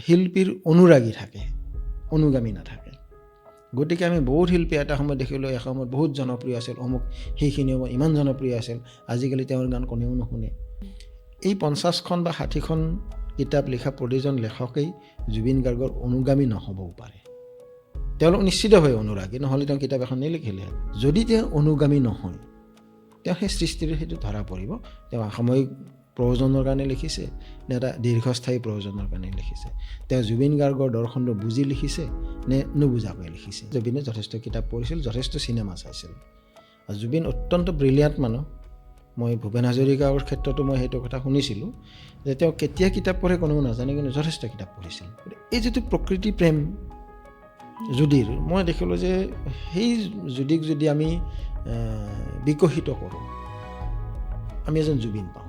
শিল্পীৰ অনুৰাগী থাকে, অনুগামী নাথাকে। গতিকে আমি বহুত শিল্পী এটা সময়ত দেখিলোঁ, এসময়ত বহুত জনপ্ৰিয় আছিল, অমুক সেইখিনি সময়ত ইমান জনপ্ৰিয় আছিল, আজিকালি তেওঁৰ গান কোনেও নুশুনে। এই 50খন বা 60খন কিতাপ লিখা প্ৰতিজন লেখকেই জুবিন গাৰ্গৰ অনুগামী নহ'বও পাৰে। তেওঁলোক নিশ্চিতভাৱে অনুৰাগী, নহ'লে তেওঁ কিতাপ এখন নিলিখিলে। যদি তেওঁ অনুগামী নহয়, তেওঁ সেই সৃষ্টিৰ সেইটো ধৰা পৰিব, তেওঁ সাময়িক প্ৰয়োজনৰ কাৰণে লিখিছে নে এটা দীৰ্ঘস্থায়ী প্ৰয়োজনৰ কাৰণে লিখিছে। তেওঁ জুবিন গাৰ্গৰ দৰ্শনটো বুজি লিখিছে নে নুবুজাকৈ লিখিছে। জুবিনে যথেষ্ট কিতাপ পঢ়িছিল, যথেষ্ট চিনেমা চাইছিল। আৰু জুবিন অত্যন্ত ব্ৰিলিয়াণ্ট মানুহ। মই ভূপেন হাজৰিকাৰ ক্ষেত্ৰতো মই সেইটো কথা শুনিছিলোঁ যে তেওঁ কেতিয়া কিতাপ পঢ়ে কোনেও নাজানে, কিন্তু যথেষ্ট কিতাপ পঢ়িছিল। এই যিটো প্ৰকৃতি প্ৰেম জুদিৰ, মই দেখিলোঁ যে সেই জুদিক যদি আমি বিকশিত কৰোঁ, আমি এজন জুবিন পাওঁ।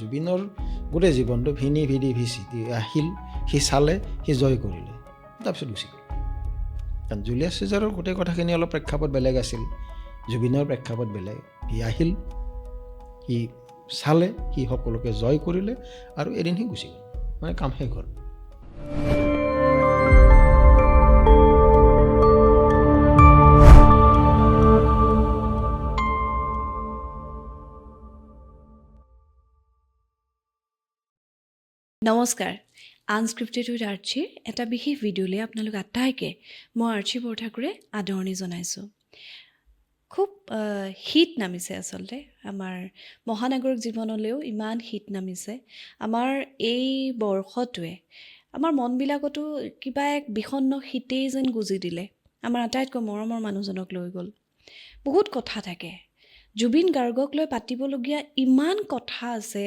জুবিনৰ গোটেই জীৱনটো ভিনি ভিদি ভিচি আহিল, সি চালে, সি জয় কৰিলে, তাৰপিছত গুচি গ'ল। কাৰণ জুলিয়াছ চিজাৰৰ গোটেই কথাখিনি অলপ প্ৰেক্ষাপট বেলেগ আছিল, জুবিনৰ প্ৰেক্ষাপট বেলেগ। সি আহিল, সি চালে, সি সকলোকে জয় কৰিলে আৰু এদিন সি গুচি গ'ল, মানে কাম শেষ হ'ল। নমস্কাৰ, আনস্ক্ৰিপ্টেড উইথ আৰ্চিৰ এটা বিশেষ ভিডিঅ'লৈ আপোনালোক আটাইকে মই আৰ্চি বৰঠাকুৰে আদৰণি জনাইছোঁ। খুব শীত নামিছে আচলতে, আমাৰ মহানগৰিক জীৱনলৈও ইমান শীত নামিছে। আমাৰ এই বৰ্ষটোৱে আমাৰ মনবিলাকতো কিবা এক বিষণ্ণ শীতেই যেন গুজি দিলে। আমাৰ আটাইতকৈ মৰমৰ মানুহজনক লৈ গ'ল। বহুত কথা থাকে, জুবিন গাৰ্গক লৈ পাতিবলগীয়া ইমান কথা আছে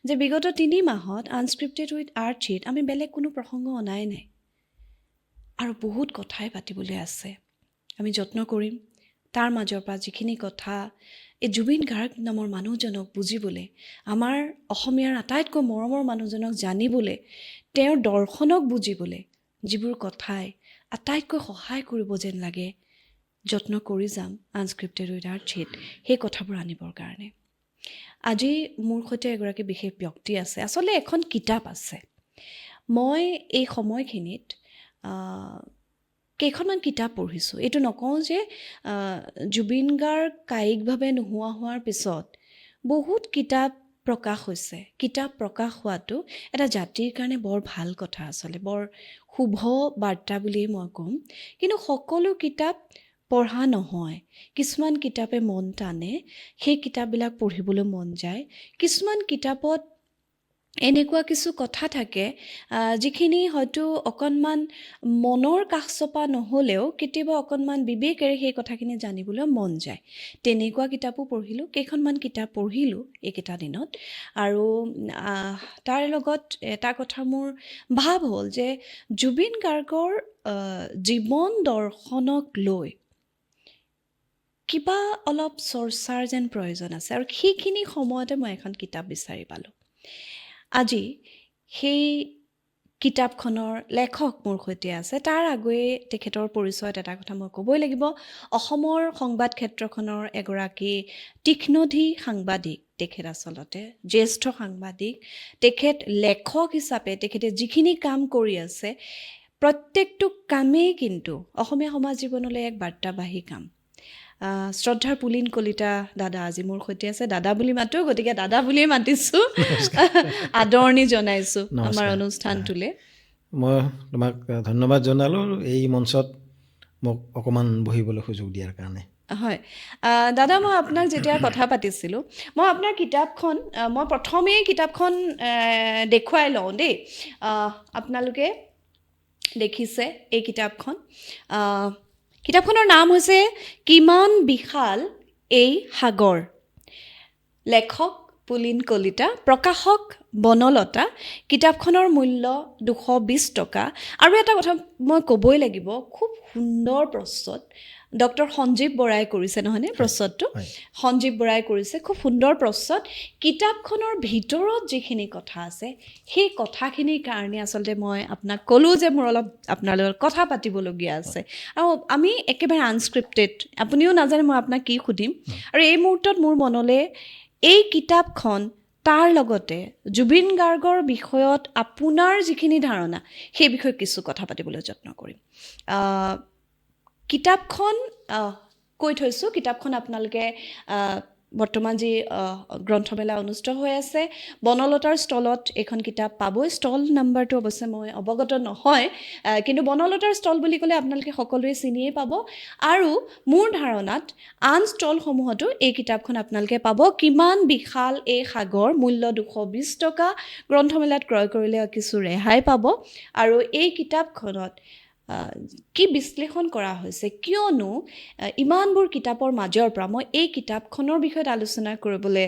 যে বিগত 3 মাহত আনস্ক্ৰিপ্টেড উইথ আৰ্চিত আমি বেলেগ কোনো প্ৰসংগ অনাই নাই, আৰু বহুত কথাই পাতিবলৈ আছে। আমি যত্ন কৰিম তাৰ মাজৰ পৰা যিখিনি কথা এই জুবিন গাৰ্গ নামৰ মানুহজনক বুজিবলৈ, আমাৰ অসমীয়াৰ আটাইতকৈ মৰমৰ মানুহজনক জানিবলৈ, তেওঁৰ দৰ্শনক বুজিবলৈ, যিবোৰ কথাই আটাইতকৈ সহায় কৰিব যেন লাগে, যত্ন কৰি যাম আনস্ক্ৰিপ্টেড উইথ আৰ্চিত সেই কথাবোৰ আনিবৰ কাৰণে। আজি মোৰ সৈতে এগৰাকী বিশেষ ব্যক্তি আছে। আচলতে এখন কিতাপ আছে। মই এই সময়খিনিত কেইখনমান কিতাপ পঢ়িছোঁ। এইটো নকওঁ যে জুবিন গাৰ্গ কায়িকভাৱে নোহোৱা হোৱাৰ পিছত বহুত কিতাপ প্ৰকাশ হৈছে। কিতাপ প্ৰকাশ হোৱাটো এটা জাতিৰ কাৰণে বৰ ভাল কথা, আচলতে বৰ শুভ বাৰ্তা বুলিয়েই মই ক'ম। কিন্তু সকলো কিতাপ পঢ়া নহয়। কিছুমান কিতাপে মন টানে, সেই কিতাপবিলাক পঢ়িবলৈ মন যায়। কিছুমান কিতাপত এনেকুৱা কিছু কথা থাকে যিখিনি হয়তো অকণমান মনৰ কাষ চপা নহ'লেও কেতিয়াবা অকণমান বিবেকেৰে সেই কথাখিনি জানিবলৈ মন যায়। তেনেকুৱা কিতাপো পঢ়িলোঁ, কেইখনমান কিতাপ পঢ়িলোঁ এইকেইটা দিনত। আৰু তাৰ লগত এটা কথা মোৰ ভাৱ হ'ল যে জুবিন গাৰ্গৰ জীৱন দৰ্শনক লৈ কিবা অলপ চৰ্চাৰ যেন প্ৰয়োজন আছে, আৰু সেইখিনি সময়তে মই এখন কিতাপ বিচাৰি পালোঁ। আজি সেই কিতাপখনৰ লেখক মোৰ সৈতে আছে। তাৰ আগেয়ে তেখেতৰ পৰিচয়ত এটা কথা মই ক'বই লাগিব। অসমৰ সংবাদ ক্ষেত্ৰখনৰ এগৰাকী তীক্ষ্ণধী সাংবাদিক তেখেত, আচলতে জ্যেষ্ঠ সাংবাদিক তেখেত। লেখক হিচাপে তেখেতে যিখিনি কাম কৰি আছে, প্ৰত্যেকটো কামেই কিন্তু অসমীয়া সমাজ জীৱনলৈ এক বাৰ্তাবাহী কাম। শ্ৰদ্ধাৰ পুলিন কলিতা দাদা আজি মোৰ সৈতে আছে। দাদা বুলি মাতো, গতিকে দাদা বুলিয়ে মাতিছোঁ, আদৰণি জনাইছোঁ আমাৰ অনুষ্ঠানটোলৈ। মই তোমাক ধন্যবাদ জনালোঁ এই মঞ্চত মোক অকণমান বহিবলৈ সুযোগ দিয়াৰ কাৰণে। হয় দাদা, মই আপোনাক যেতিয়া কথা পাতিছিলোঁ, মই আপোনাৰ কিতাপখন মই প্ৰথমেই কিতাপখন দেখুৱাই লওঁ দেই। আপোনালোকে দেখিছে এই কিতাপখন। কিতাপখনৰ নাম হৈছে কিমান বিশাল এই সাগৰ। লেখক পুলিন কলিতা, প্ৰকাশক বনলতা। কিতাপখনৰ মূল্য 220 টকা। আৰু এটা কথা মই ক'বই লাগিব, খুব সুন্দৰ প্ৰচ্ছদ। ডক্টৰ সঞ্জীৱ বৰাই কৰিছে, নহয়নে প্ৰচ্ছদটো? সঞ্জীৱ বৰাই কৰিছে, খুব সুন্দৰ প্ৰচ্ছদ। কিতাপখনৰ ভিতৰত যিখিনি কথা আছে, সেই কথাখিনিৰ কাৰণে আচলতে মই আপোনাক ক'লোঁ যে মোৰ অলপ আপোনাৰ লগত কথা পাতিবলগীয়া আছে। আৰু আমি একেবাৰে আনস্ক্ৰিপ্টেড, আপুনিও নাজানে মই আপোনাক কি সুধিম। আৰু এই মুহূৰ্তত মোৰ মনলৈ এই কিতাপখন তাৰ লগতে জুবিন গাৰ্গৰ বিষয়ত আপোনাৰ যিখিনি ধাৰণা সেই বিষয়ে কিছু কথা পাতিবলৈ যত্ন কৰিম। কিতাপখন কৈ থৈছোঁ, কিতাপখন আপোনালোকে বৰ্তমান যি গ্ৰন্থমেলা অনুষ্ঠিত হৈ আছে, বনলতাৰ ষ্টলত এইখন কিতাপ পাবই। ষ্টল নাম্বাৰটো অৱশ্যে মই অৱগত নহয়, কিন্তু বনলতাৰ ষ্টল বুলি ক'লে আপোনালোকে সকলোৱে চিনিয়েই পাব। আৰু মোৰ ধাৰণাত আন ষ্টলসমূহতো এই কিতাপখন আপোনালোকে পাব। কিমান বিশাল এই সাগৰ, মূল্য 220 টকা, গ্ৰন্থমেলাত ক্ৰয় কৰিলে কিছু ৰেহাই পাব। আৰু এই কিতাপখনত কি বিশ্লেষণ কৰা হৈছে, কিয়নো ইমানবোৰ কিতাপৰ মাজৰ পৰা মই এই কিতাপখনৰ বিষয়ত আলোচনা কৰিবলৈ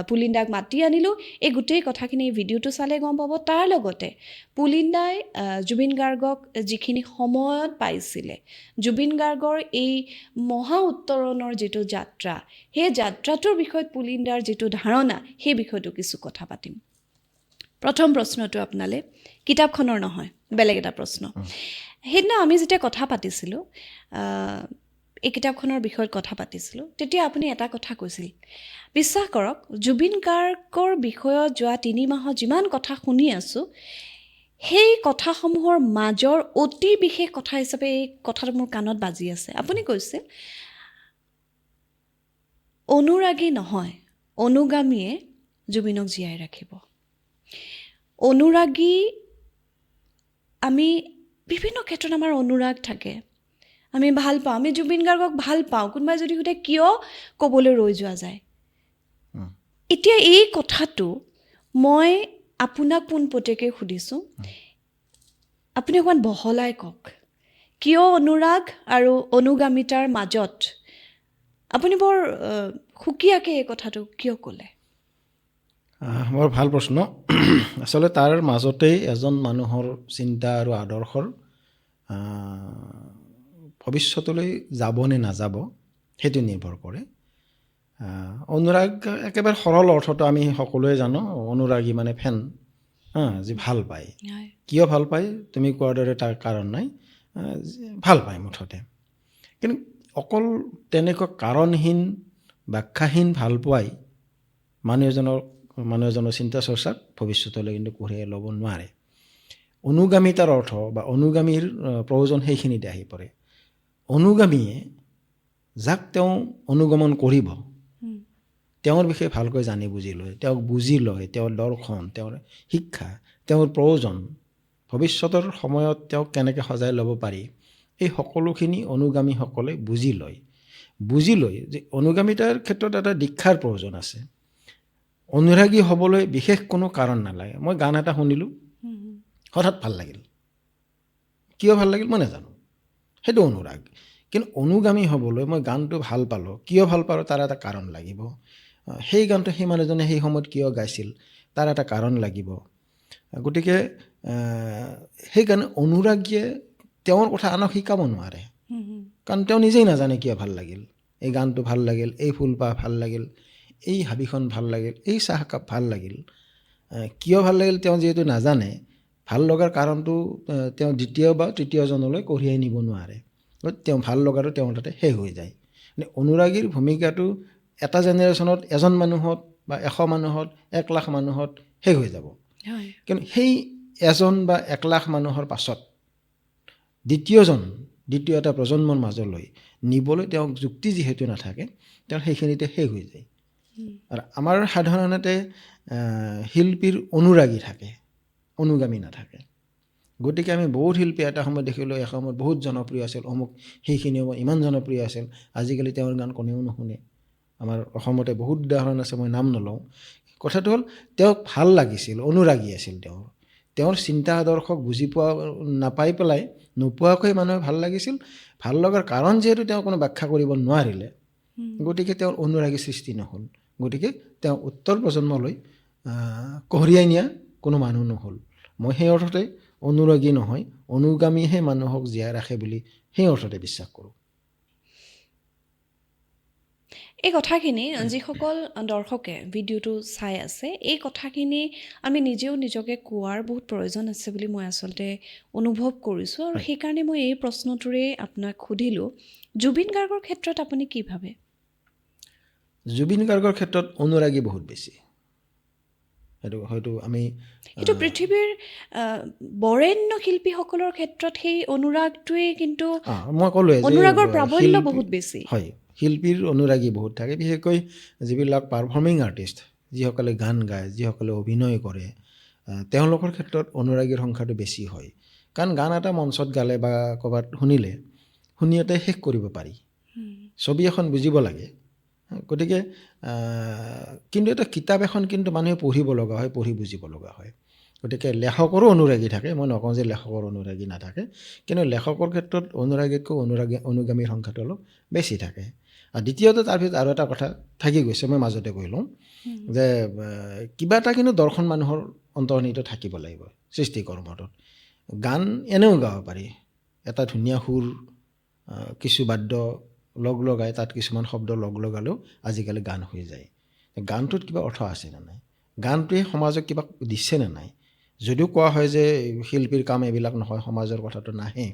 পুলিন দাক মাতি আনিলোঁ। এই গোটেই কথাখিনি এই ভিডিঅ'টো চালে গম পাব। তাৰ লগতে পুলিন দাই জুবিন গাৰ্গক যিখিনি সময়ত পাইছিলে, জুবিন গাৰ্গৰ এই মহা উত্তৰণৰ যিটো যাত্ৰা, সেই যাত্ৰাটোৰ বিষয়ত পুলিন দাৰ যিটো ধাৰণা, সেই বিষয়টো কিছু কথা পাতিম। প্ৰথম প্ৰশ্নটো আপোনালৈ, কিতাপখনৰ নহয়, বেলেগ এটা প্ৰশ্ন। সেইদিনা আমি যেতিয়া কথা পাতিছিলোঁ, এই কিতাপখনৰ বিষয়ত কথা পাতিছিলোঁ, তেতিয়া আপুনি এটা কথা কৈছিল, বিশ্বাস কৰক, জুবিন গাৰ্গৰ বিষয়ত যোৱা 3 মাহত যিমান কথা শুনি আছোঁ, সেই কথাসমূহৰ মাজৰ অতি বিশেষ কথা হিচাপে এই কথাটো মোৰ কাণত বাজি আছে। আপুনি কৈছিল, অনুৰাগী নহয়, অনুগামীয়ে জুবিনক জীয়াই ৰাখিব। অনুৰাগী, আমি বিভিন্ন ক্ষেত্ৰত আমাৰ অনুৰাগ থাকে, আমি ভাল পাওঁ, আমি জুবিন গাৰ্গক ভাল পাওঁ। কোনোবাই যদি সোধে কিয়, ক'বলৈ ৰৈ যোৱা যায়। এতিয়া এই কথাটো মই আপোনাক পোনপটীয়াকৈ সুধিছোঁ, আপুনি অকণমান বহলাই কওক, কিয় অনুৰাগ আৰু অনুগামিতাৰ মাজত আপুনি বৰ সুকীয়াকৈ এই কথাটো কিয় ক'লে? বৰ ভাল প্ৰশ্ন। আচলতে তাৰ মাজতেই এজন মানুহৰ চিন্তা আৰু আদৰ্শৰ ভৱিষ্যতলৈ যাব নে নাযাব সেইটো নিৰ্ভৰ কৰে। অনুৰাগ একেবাৰে সৰল অৰ্থটো আমি সকলোৱে জানো, অনুৰাগী মানে ফেন, যি ভাল পায়। কিয় ভাল পায় তুমি কোৱাৰ দৰে তাৰ কাৰণ নাই, ভাল পায় মুঠতে। কিন্তু অকল তেনেকুৱা কাৰণহীন ব্যাখ্যাহীন ভাল পোৱাই মানুহ এজনৰ চিন্তা চৰ্চাক ভৱিষ্যতলৈ কিন্তু কঢ়িয়াই ল'ব নোৱাৰে। অনুগামিতাৰ অৰ্থ বা অনুগামীৰ প্ৰয়োজন সেইখিনিতে আহি পৰে। অনুগামীয়ে যাক তেওঁ অনুগমন কৰিব, তেওঁৰ বিষয়ে ভালকৈ জানি বুজি লয়, তেওঁক বুজি লয়, তেওঁৰ দৰ্শন, তেওঁৰ শিক্ষা, তেওঁৰ প্ৰয়োজন, ভৱিষ্যতৰ সময়ত তেওঁক কেনেকৈ সজাই ল'ব পাৰি, এই সকলোখিনি অনুগামীসকলে বুজি লয় যে অনুগামিতাৰ ক্ষেত্ৰত এটা দীক্ষাৰ প্ৰয়োজন আছে। অনুৰাগী হ'বলৈ বিশেষ কোনো কাৰণ নালাগে। মই গান এটা শুনিলোঁ, হঠাৎ ভাল লাগিল, কিয় ভাল লাগিল মই নাজানো, সেইটো অনুৰাগ। কিন্তু অনুগামী হ'বলৈ মই গানটো ভাল পালোঁ, কিয় ভাল পালোঁ তাৰ এটা কাৰণ লাগিব। সেই গানটো সেই মানুহজনে সেই সময়ত কিয় গাইছিল তাৰ এটা কাৰণ লাগিব। গতিকে সেইকাৰণে অনুৰাগীয়ে তেওঁৰ কথা আনক শিকাব নোৱাৰে, কাৰণ তেওঁ নিজেই নাজানে কিয় ভাল লাগিল। এই গানটো ভাল লাগিল, এই ফুলপাহ ভাল লাগিল, এই হাবিখন ভাল লাগিল, এই চাহকাপ ভাল লাগিল, কিয় ভাল লাগিল তেওঁ যিহেতু নাজানে, ভাল লগাৰ কাৰণটো তেওঁ দ্বিতীয় বা তৃতীয়জনলৈ কঢ়িয়াই নিব নোৱাৰে। তেওঁ ভাল লগাটো তেওঁৰ তাতে শেষ হৈ যায়। অনুৰাগীৰ ভূমিকাটো এটা জেনেৰেশ্যনত এজন মানুহত বা 100 মানুহত 1 লাখ মানুহত শেষ হৈ যাব। কিন্তু সেই এজন বা 1 লাখ মানুহৰ পাছত দ্বিতীয় এটা প্ৰজন্মৰ মাজলৈ নিবলৈ তেওঁক যুক্তি যিহেতু নাথাকে, তেওঁৰ সেইখিনিতে শেষ হৈ যায়। আৰু আমাৰ সাধাৰণতে শিল্পীৰ অনুৰাগী থাকে, অনুগামী নাথাকে। গতিকে আমি বহুত শিল্পী এটা সময়ত দেখিলোঁ, এসময়ত বহুত জনপ্ৰিয় আছিল, অমুক সেইখিনিও ইমান জনপ্ৰিয় আছিল, আজিকালি তেওঁৰ গান কোনেও নুশুনে। আমাৰ অসমতে বহুত উদাহৰণ আছে, মই নাম নলওঁ। কথাটো হ'ল তেওঁক ভাল লাগিছিল, অনুৰাগী আছিল তেওঁৰ চিন্তা আদৰ্শক বুজি নাপাই পেলাই, নোপোৱাকৈ মানুহে ভাল লাগিছিল। ভাল লগাৰ কাৰণ যিহেতু তেওঁ কোনো ব্যাখ্যা কৰিব নোৱাৰিলে, গতিকে তেওঁৰ অনুৰাগী সৃষ্টি নহ'ল। গতিকে তেওঁ উত্তৰ প্ৰজন্মলৈ কঢ়িয়াই নিয়া কোনো মানুহ নহ'ল। মই সেই অৰ্থতে অনুৰাগী নহয়, অনুগামীহে মানুহক জীয়াই ৰাখে বুলি সেই অৰ্থতে বিশ্বাস কৰোঁ। এই কথাখিনি যিসকল দৰ্শকে ভিডিঅ'টো চাই আছে, এই কথাখিনি আমি নিজেও নিজকে কোৱাৰ বহুত প্ৰয়োজন আছে বুলি মই আচলতে অনুভৱ কৰিছোঁ। আৰু সেইকাৰণে মই এই প্ৰশ্নটোৰে আপোনাক সুধিলোঁ, জুবিন গাৰ্গৰ ক্ষেত্ৰত আপুনি কি ভাবে? জুবিন গাৰ্গৰ ক্ষেত্ৰত অনুৰাগী বহুত বেছি। সেইটো হয়তো আমি এইটো পৃথিৱীৰ বৰেণ্য শিল্পীসকলৰ ক্ষেত্ৰত সেই অনুৰাগটোৱেই কিন্তু মই ক'লোৱে যে অনুৰাগৰ প্ৰাবল্য শিল্পী- বহুত বেছি। হয়, শিল্পীৰ অনুৰাগী বহুত থাকে, বিশেষকৈ যিবিলাক পাৰফৰ্মিং আৰ্টিষ্ট, যিসকলে গান গায়, যিসকলে অভিনয় কৰে, তেওঁলোকৰ ক্ষেত্ৰত অনুৰাগীৰ সংখ্যাটো বেছি হয়। কাৰণ গান এটা মঞ্চত গালে বা ক'ৰবাত শুনিলে শুনিয়তে শেষ কৰিব পাৰি, ছবি এখন বুজিব লাগে। গতিকে কিন্তু এটা কিতাপ এখন কিন্তু মানুহে পঢ়িব লগা হয়, পঢ়ি বুজিব লগা হয়। গতিকে লেখকৰো অনুৰাগী থাকে, মই নকওঁ যে লেখকৰ অনুৰাগী নাথাকে, কিন্তু লেখকৰ ক্ষেত্ৰত অনুৰাগীতকৈ অনুগামীৰ সংখ্যাটো অলপ বেছি থাকে। আৰু দ্বিতীয়তে তাৰ ভিতৰত আৰু এটা কথা থাকি গৈছে, মই মাজতে কৈ লওঁ যে কিবা এটা কিন্তু দৰ্শন মানুহৰ অন্তৰ্নিহিত থাকিব লাগিব সৃষ্টিকৰ্মটোত। গান এনেও গাব পাৰি, এটা ধুনীয়া সুৰ, কিছু বাদ্য লগ লগাই তাত কিছুমান শব্দ লগ লগালেও আজিকালি গান হৈ যায়। গানটোত কিবা অৰ্থ আছে নে নাই, গানটোৱে সমাজক কিবা দিছে নে নাই। যদিও কোৱা হয় যে শিল্পীৰ কাম এইবিলাক নহয়, সমাজৰ কথাটো নাহে,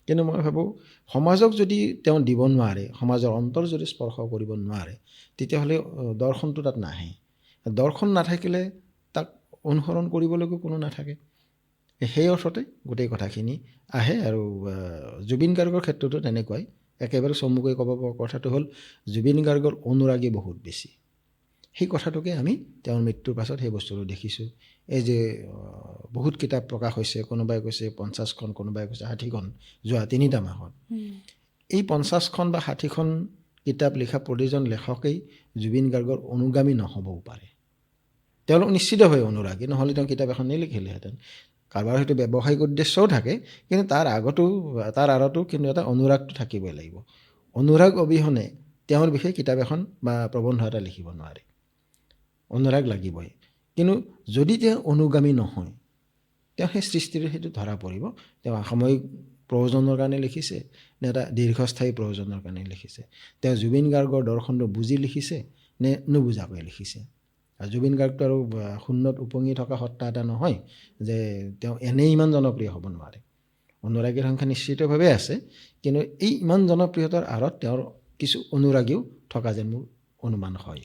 কিন্তু মই ভাবোঁ সমাজক যদি তেওঁ দিব নোৱাৰে, সমাজৰ অন্তৰ যদি স্পৰ্শ কৰিব নোৱাৰে, তেতিয়াহ'লে দৰ্শনটো তাত নাহে। দৰ্শন নাথাকিলে তাক অনুসৰণ কৰিবলৈকো কোনো নাথাকে। সেই অৰ্থতে গোটেই কথাখিনি আহে। আৰু জুবিন গাৰ্গৰ ক্ষেত্ৰতো তেনেকুৱাই। একেবাৰে চমুকৈ ক'ব পৰা কথাটো হ'ল জুবিন গাৰ্গৰ অনুৰাগী বহুত বেছি। সেই কথাটোকে আমি তেওঁৰ মৃত্যুৰ পাছত সেই বস্তুটো দেখিছোঁ। এই যে বহুত কিতাপ প্ৰকাশ হৈছে, কোনোবাই কৈছে 50খন, কোনোবাই কৈছে 60খন যোৱা 3টা মাহত। এই 50খন বা 60খন কিতাপ লিখা প্ৰতিজন লেখকেই জুবিন গাৰ্গৰ অনুগামী নহ'বও পাৰে। তেওঁলোক নিশ্চিতভাৱে অনুৰাগী, নহ'লে তেওঁ কিতাপ এখন নিলিখিলেহেঁতেন। কাৰোবাৰ হয়তো ব্যৱসায়িক উদ্দেশ্যও থাকে, কিন্তু তাৰ আঁৰতো কিন্তু এটা অনুৰাগটো থাকিবই লাগিব। অনুৰাগ অবিহনে তেওঁৰ বিষয়ে কিতাপ এখন বা প্ৰবন্ধ এটা লিখিব নোৱাৰে, অনুৰাগ লাগিবই। কিন্তু যদি তেওঁ অনুগামী নহয়, তেওঁ সেই সৃষ্টিৰে সেইটো ধৰা পৰিব। তেওঁ সাময়িক প্ৰয়োজনৰ কাৰণে লিখিছে নে এটা দীৰ্ঘস্থায়ী প্ৰয়োজনৰ কাৰণে লিখিছে, তেওঁ জুবিন গাৰ্গৰ দৰ্শনটো বুজি লিখিছে নে নুবুজাকৈ লিখিছে। আৰু জুবিন গাৰ্গটো আৰু শূন্যত উপঙি থকা সত্তা এটা নহয় যে তেওঁ এনেই ইমান জনপ্ৰিয় হ'ব নোৱাৰে। অনুৰাগীৰ সংখ্যা নিশ্চিতভাৱে আছে, কিন্তু এই ইমান জনপ্ৰিয়তাৰ আঁৰত তেওঁৰ কিছু অনুৰাগীও থকা যেন মোৰ অনুমান হয়।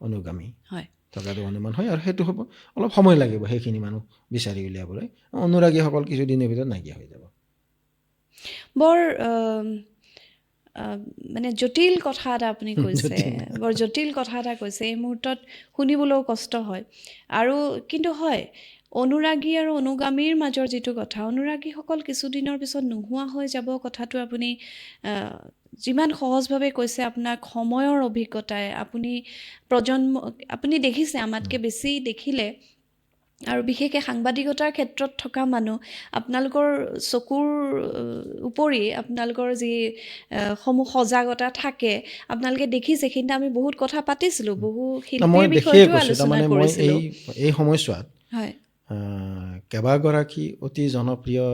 অনুগামী হয়, থকাটো অনুমান হয়। আৰু সেইটো হ'ব অলপ সময় লাগিব সেইখিনি মানুহ বিচাৰি উলিয়াবলৈ। অনুৰাগীসকল কিছুদিনৰ ভিতৰত নাইকিয়া হৈ যাব। বৰ মানে জটিল কথা এটা আপুনি কৈছে, বৰ জটিল কথা এটা কৈছে। এই মুহূৰ্তত শুনিবলৈও কষ্ট হয়। আৰু কিন্তু হয়, অনুৰাগী আৰু অনুগামীৰ মাজৰ যিটো কথা, অনুৰাগীসকল কিছুদিনৰ পিছত নোহোৱা হৈ যাব কথাটো আপুনি যিমান সহজভাৱে কৈছে, আপোনাক সময়ৰ অভিজ্ঞতাই, আপুনি দেখিছে আমাতকৈ বেছি দেখিলে, আৰু বিশেষকৈ সাংবাদিকতাৰ ক্ষেত্ৰত থকা মানুহ, আপোনালোকৰ চকুৰ উপৰি আপোনালোকৰ যি সমূহ সজাগতা থাকে, আপোনালোকে দেখিছে। কিন্তু আমি বহুত কথা পাতিছিলোঁ, বহু শিল্পীৰ বিষয়টো আলোচনা কৰিছিলোঁ। এই সময়ছোৱাত হয়, কেইবাগৰাকী অতি জনপ্ৰিয়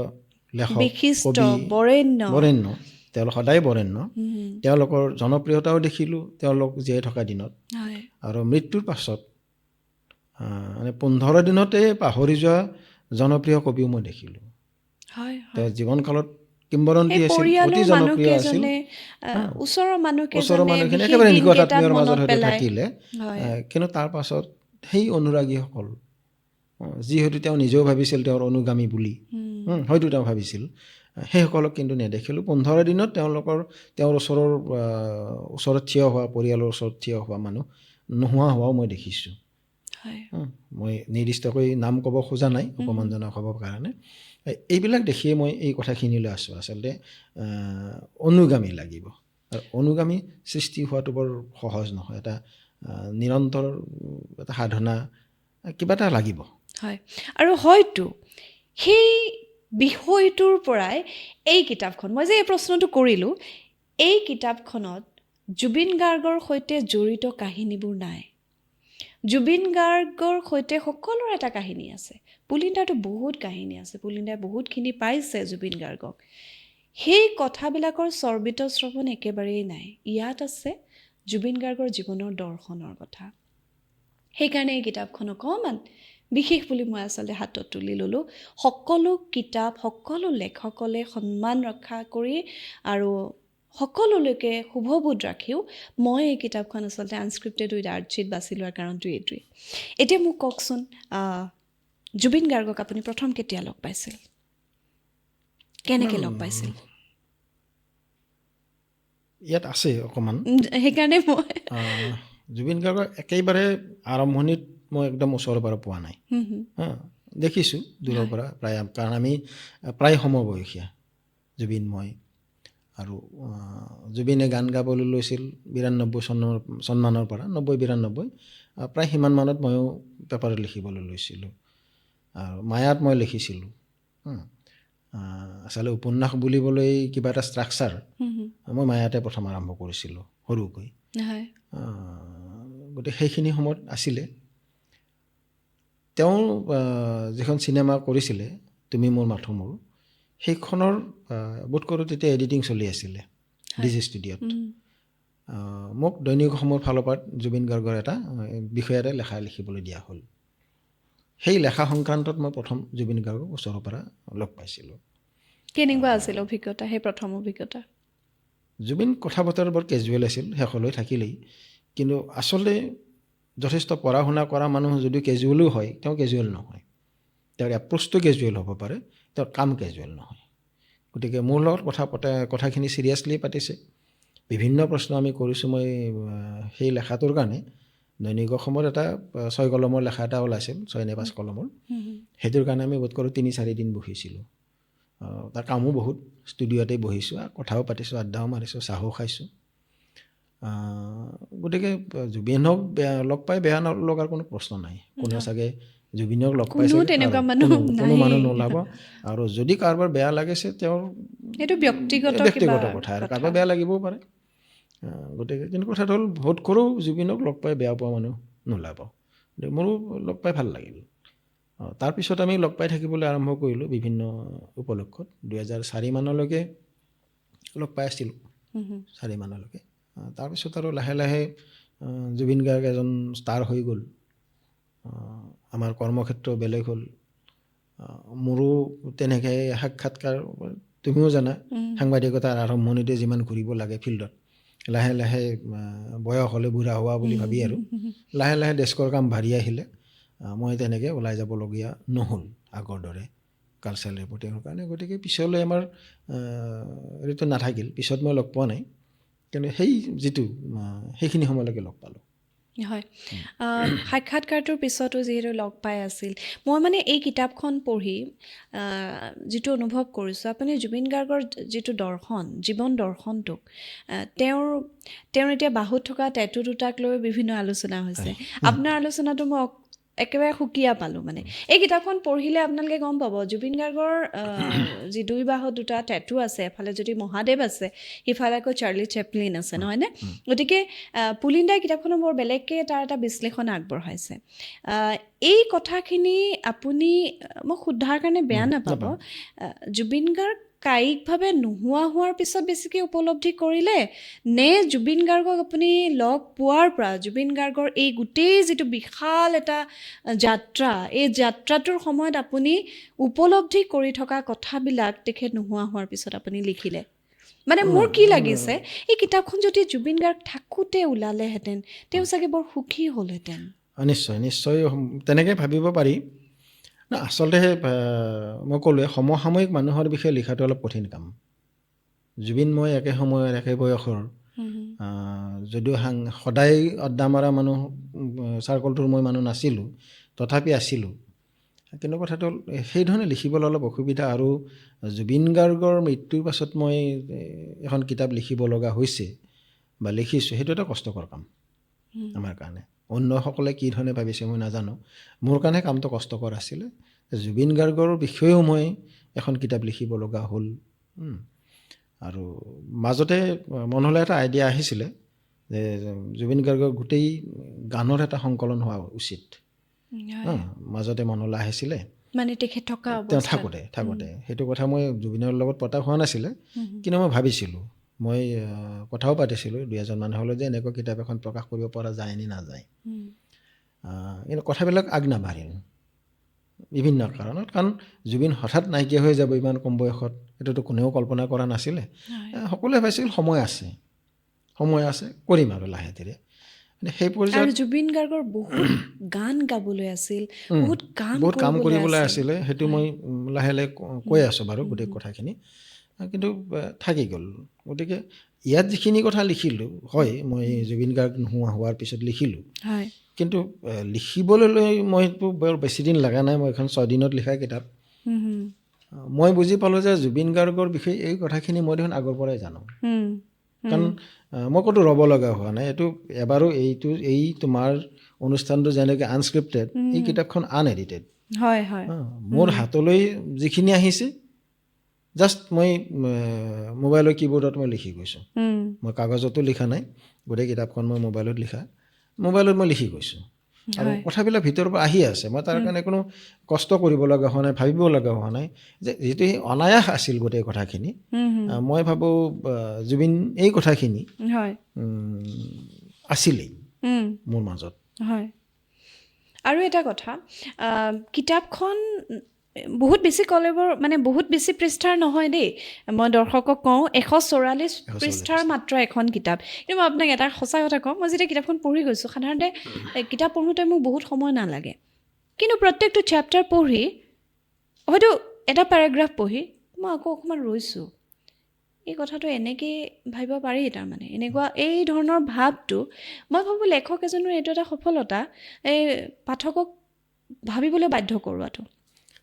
লেখক, বিশিষ্ট, কবি, বৰেণ্য, তেওঁলোক সদায় বৰেণ্য, তেওঁলোকৰ জনপ্ৰিয়তাও দেখিলোঁ তেওঁলোক জীয়াই থকা দিনত। আৰু মৃত্যুৰ পাছত মানে 15 দিনতে পাহৰি যোৱা জনপ্ৰিয় কবিও মই দেখিলোঁ। তেওঁ জীৱনকালত কিম্বদন্তী আছিল, অতি জনপ্ৰিয় আছিল। ওচৰৰ মানুহখিনি একেবাৰে নিকট আত্মীয়ৰ মাজত হয়তো থাকিলে, কিন্তু তাৰ পাছত সেই অনুৰাগীসকল, যিহেতু তেওঁ নিজেও ভাবিছিল তেওঁৰ অনুগামী বুলি, হয়তো তেওঁ ভাবিছিল, সেইসকলক কিন্তু নেদেখিলোঁ। 15 দিনত তেওঁৰ ওচৰত থিয় হোৱা, পৰিয়ালৰ ওচৰত থিয় হোৱা মানুহ নোহোৱা হোৱাও মই দেখিছোঁ। মই নিৰ্দিষ্টকৈ নাম ক'ব খোজা নাই অপমানজনক হ'বৰ কাৰণে। এইবিলাক দেখিয়ে মই এই কথাখিনিলৈ আছোঁ। আচলতে অনুগামী লাগিব, আৰু অনুগামী সৃষ্টি হোৱাটো বৰ সহজ নহয়। এটা নিৰন্তৰ এটা সাধনা, কিবা এটা লাগিব। হয়, আৰু হয়তো সেই বিষয়টোৰ পৰাই এই কিতাপখন, মই যে এই প্ৰশ্নটো কৰিলোঁ, এই কিতাপখনত জুবিন গাৰ্গৰ সৈতে জড়িত কাহিনীবোৰ নাই। জুবিন গাৰ্গৰ সৈতে সকলোৰে এটা কাহিনী আছে। পুলিন্দাৰতো বহুত কাহিনী আছে, পুলিন্দাই বহুতখিনি পাইছে জুবিন গাৰ্গক। সেই কথাবিলাকৰ চৰ্বিত শ্ৰৱণ একেবাৰেই নাই। ইয়াত আছে জুবিন গাৰ্গৰ জীৱনৰ দৰ্শনৰ কথা। সেইকাৰণে এই কিতাপখন অকণমান বিশেষ বুলি মই আচলতে হাতত তুলি ল'লোঁ। সকলো কিতাপ, সকলো লেখকলে সন্মান ৰক্ষা কৰি আৰু সকলোলৈকে শুভবোধ ৰাখিও মই এই কিতাপখন আচলতে আনস্ক্ৰিপ্টেড উইথ আৰ্চিত বাছি লোৱাৰ কাৰণটো এইটোৱেই। এতিয়া মোক কওকচোন, জুবিন গাৰ্গক আপুনি প্ৰথম কেতিয়া লগ পাইছিল, কেনেকৈ লগ পাইছিল? ইয়াত আছে অকণমান। সেইকাৰণে মই জুবিন গাৰ্গৰ একেবাৰে আৰম্ভণিত মই একদম ওচৰৰ পৰা পোৱা নাই, দেখিছোঁ দূৰৰ পৰা প্ৰায়, কাৰণ আমি প্ৰায় সমবয়সীয়া জুবিন মই। আৰু জুবিনে গান গাবলৈ লৈছিল 92 চনমানৰ পৰা, 90-92 প্ৰায় সিমানমানত ময়ো পেপাৰত লিখিবলৈ লৈছিলোঁ। আৰু মায়াত মই লিখিছিলোঁ। আচলতে উপন্যাস বুলিবলৈ কিবা এটা ষ্ট্ৰাকচাৰ মই মায়াতে প্ৰথম আৰম্ভ কৰিছিলোঁ সৰুকৈ। গতিকে সেইখিনি সময়ত আছিলে। তেওঁ যিখন চিনেমা কৰিছিলে তুমি মোৰ মাথো মোৰ, সেইখনৰ বোধ কৰোঁ তেতিয়া এডিটিং চলি আছিলে ডিজি ষ্টুডিঅ'ত। মোক দৈনিক অসমৰ ফালৰ পৰা জুবিন গাৰ্গৰ এটা বিষয় এটা লিখিবলৈ দিয়া হ'ল। সেই লেখা সংক্ৰান্তত মই প্ৰথম জুবিন গাৰ্গক ওচৰৰ পৰা লগ পাইছিলোঁ। কেনেকুৱা আছিল অভিজ্ঞতা, সেই প্ৰথম অভিজ্ঞতা? জুবিন কথা বতৰা বৰ কেজুৱেল আছিল, শেষলৈ থাকিলেই। কিন্তু আচলতে যথেষ্ট পঢ়া শুনা কৰা মানুহ যদিও কেজুৱেলো হয়, তেওঁ কেজুৱেল নহয়। তেওঁৰ এপ্ৰ'চটো কেজুৱেল হ'ব পাৰে, তেওঁৰ কাম কেজুৱেল নহয়। গতিকে মোৰ লগত কথাখিনি চিৰিয়াছলি পাতিছে। বিভিন্ন প্ৰশ্ন আমি কৰিছোঁ। মই সেই লেখাটোৰ কাৰণে দৈনিক অসমৰ এটা 6 কলমৰ লেখা এটা ওলাইছিল, 6 নে 5 কলমৰ। সেইটোৰ কাৰণে আমি বোধ কৰোঁ 3-4 দিন বহিছিলোঁ। তাৰ কামো বহুত, ষ্টুডিঅ'তে বহিছোঁ, কথাও পাতিছোঁ, আড্ডাও মাৰিছোঁ, চাহো খাইছোঁ। গতিকে জুবিনক লগ পাই বেয়া লগাৰ কোনো প্ৰশ্ন নাই। কোনেও চাগে জুবিনক লগ পাইছে কোনো মানুহ নোলাব। আৰু যদি কাৰোবাৰ বেয়া লাগিছে তেওঁৰ এইটো ব্যক্তিগত কথা, আৰু কাৰোবাৰ বেয়া লাগিবও পাৰে। গতিকে কিন্তু কথাটো হ'ল বোধ কৰোঁ জুবিনক লগ পাই বেয়া পোৱা মানুহ নোলাব। মোৰো লগ পাই ভাল লাগিল। তাৰপিছত আমি লগ পাই থাকিবলৈ আৰম্ভ কৰিলোঁ বিভিন্ন উপলক্ষত। 2004 মানলৈকে লগ পাই আছিলোঁ, 4 মানলৈকে। তাৰপিছত আৰু লাহে লাহে জুবিন গাৰ্গ এজন ষ্টাৰ হৈ গ'ল। আমাৰ কৰ্মক্ষেত্ৰ বেলেগ হ'ল। মোৰো তেনেকৈ সাক্ষাৎকাৰ, তুমিও জানা, সাংবাদিকতাৰ আৰম্ভণিতে যিমান ঘূৰিব লাগে ফিল্ডত, লাহে লাহে বয়স হ'লে বুঢ়া হোৱা বুলি ভাবি আৰু লাহে লাহে ডেস্কৰ কাম বাঢ়ি আহিলে মই তেনেকৈ ওলাই যাবলগীয়া নহ'ল আগৰ দৰে কালচাৰেল ৰিপৰ্টিঙৰ কাৰণে। গতিকে পিছলৈ আমাৰ এইটো নাথাকিল, পিছত মই লগ পোৱা নাই। কিন্তু সেইখিনি সময়লৈকে লগ পালোঁ। হয়, সাক্ষাৎকাৰটোৰ পিছতো যিহেতু লগ পাই আছিল, মই মানে এই কিতাপখন পঢ়ি যিটো অনুভৱ কৰিছোঁ, আপুনি জুবিন গাৰ্গৰ যিটো দৰ্শন, জীৱন দৰ্শনটোক, তেওঁৰ এতিয়া বাহুত থকা টেটু দুটাক লৈ বিভিন্ন আলোচনা হৈছে। আপোনাৰ আলোচনাটো মই একেবাৰে সুকীয়া পালোঁ। মানে এই কিতাপখন পঢ়িলে আপোনালোকে গম পাব জুবিন গাৰ্গৰ যি 2 বাহুত 2টা টেটু আছে, এফালে যদি মহাদেৱ আছে, সিফালে আকৌ চাৰ্লি চেপলিন আছে, নহয়নে? গতিকে পুলিন্দাই কিতাপখনৰ বৰ বেলেগকৈ তাৰ এটা বিশ্লেষণ আগবঢ়াইছে। এই কথাখিনি আপুনি মোক সোধাৰ কাৰণে বেয়া নাপাব, জুবিন গাৰ্গ কায়িকভাৱে নোহোৱা হোৱাৰ পিছত বেছিকৈ উপলব্ধি কৰিলে নে জুবিন গাৰ্গক আপুনি লগ পোৱাৰ পৰা জুবিন গাৰ্গৰ এই গোটেই যিটো বিশাল এটা যাত্ৰা, এই যাত্ৰাটোৰ সময়ত আপুনি উপলব্ধি কৰি থকা কথাবিলাক তেখেত নোহোৱা হোৱাৰ পিছত আপুনি লিখিলে? মানে মোৰ কি লাগিছে, এই কিতাপখন যদি জুবিন গাৰ্গ থাকোঁতে ওলালেহেঁতেন তেওঁ চাগে বৰ সুখী হ'লহেঁতেন। নিশ্চয় নিশ্চয় তেনেকৈ ভাবিব পাৰি। আচলতে মই ক'লোৱে সমসাময়িক মানুহৰ বিষয়ে লিখাটো অলপ কঠিন কাম। জুবিন মই একে সময়ৰ একে বয়সৰ, যদিও সদায় আড্ডা মৰা মানুহ চাৰ্কলটোৰ মই মানুহ নাছিলোঁ, তথাপি আছিলোঁ। কিন্তু কথাটো হ'ল সেইধৰণে লিখিবলৈ অলপ অসুবিধা। আৰু জুবিন গাৰ্গৰ মৃত্যুৰ পাছত মই এখন কিতাপ লিখিব লগা হৈছে বা লিখিছোঁ, সেইটো এটা কষ্টকৰ কাম আমাৰ কাৰণে। অন্যসকলে কি ধৰণে ভাবিছে মই নাজানো, মোৰ কাৰণে কামটো কষ্টকৰ আছিলে। জুবিন গাৰ্গৰ বিষয়েও মই এখন কিতাপ লিখিব লগা হ'ল। আৰু মাজতে মনলৈ এটা আইডিয়া আহিছিলে যে জুবিন গাৰ্গৰ গোটেই গানৰ এটা সংকলন হোৱা উচিত। মাজতে মনলৈ আহিছিলে, মানে তেখেত তেওঁ থাকোঁতে সেইটো কথা মই জুবিনৰ লগত পতা হোৱা নাছিলে, কিন্তু মই ভাবিছিলোঁ, মই কথাও পাতিছিলোঁ 2-এজন মানুহলৈ যে এনেকুৱা কিতাপ এখন প্ৰকাশ কৰিব পৰা যায় নে নাযায়। কিন্তু কথাবিলাক আগ নাবাঢ়িল। বিভিন্ন কাৰণত, কাৰণ জুবিন হঠাৎ নাইকিয়া হৈ যাব ইমান কম বয়সত এইটোতো কোনেও কল্পনা কৰা নাছিলে। সকলোৱে ভাবিছিল সময় আছে কৰিম আৰু লাহে ধীৰে। সেই আৰু পৰ্যায়ত জুবিন গাৰ্গৰ বহুত গান গাবলৈ আছিল, বহুত বহুত কাম কৰিবলৈ আছিল। আছিলে, সেইটো মই লাহে লাহে কৈ আছোঁ বাৰু গোটেই কথাখিনি, কিন্তু থাকি গ'ল। গতিকে ইয়াত যিখিনি কথা লিখিলোঁ, হয় মই জুবিন গাৰ্গ নোহোৱা হোৱাৰ পিছত লিখিলোঁ, হয় কিন্তু লিখিবলৈ লৈ মইতো বৰ বেছিদিন লগা নাই, মই এখন 6 দিনত লিখা কিতাপ। মই বুজি পালোঁ যে জুবিন গাৰ্গৰ বিষয়ে এই কথাখিনি মই দেখোন আগৰ পৰাই জানো, কাৰণ মই ক'তো ৰ'ব লগা হোৱা নাই। এইটো এবাৰো এই তোমাৰ অনুষ্ঠানটো যেনেকৈ আনস্ক্ৰিপ্টেড, এই কিতাপখন আনএডিটেড। হয় হয় মোৰ হাতলৈ যিখিনি আহিছে জাষ্ট মই মোবাইলৰ কীবৰ্ডত মই লিখি গৈছোঁ, মই কাগজতো লিখা নাই, গোটেই কিতাপখন মই মোবাইলত মই লিখি গৈছোঁ। আৰু কথাবিলাক ভিতৰৰ পৰা আহি আছে, মই তাৰ কাৰণে কোনো কষ্ট কৰিব লগা হোৱা নাই, ভাবিব লগা হোৱা নাই, যে যিটো সেই অনায়াস আছিল গোটেই কথাখিনি। মই ভাবোঁ জুবিন এই কথাখিনি আছিলেই মোৰ মাজত। হয়। আৰু এটা কথা, কিতাপখন বহুত বেছি কলেবৰ মানে বহুত বেছি পৃষ্ঠাৰ নহয় দেই, মই দৰ্শকক কওঁ 144 পৃষ্ঠাৰ মাত্ৰ এখন কিতাপ। কিন্তু মই আপোনাক এটা সঁচা কথা কওঁ, মই যেতিয়া কিতাপখন পঢ়ি গৈছোঁ, সাধাৰণতে কিতাপ পঢ়োঁতে মোক বহুত সময় নালাগে, কিন্তু প্ৰত্যেকটো চেপ্টাৰ পঢ়ি হয়তো এটা পেৰাগ্ৰাফ পঢ়ি মই আকৌ অকণমান ৰৈছোঁ, এই কথাটো এনেকৈ ভাবিব পাৰি, তাৰমানে এনেকুৱা এই ধৰণৰ ভাৱটো মই ভাবোঁ লেখক এজনৰ এইটো এটা সফলতা, এই পাঠকক ভাবিবলৈ বাধ্য কৰোৱাটো।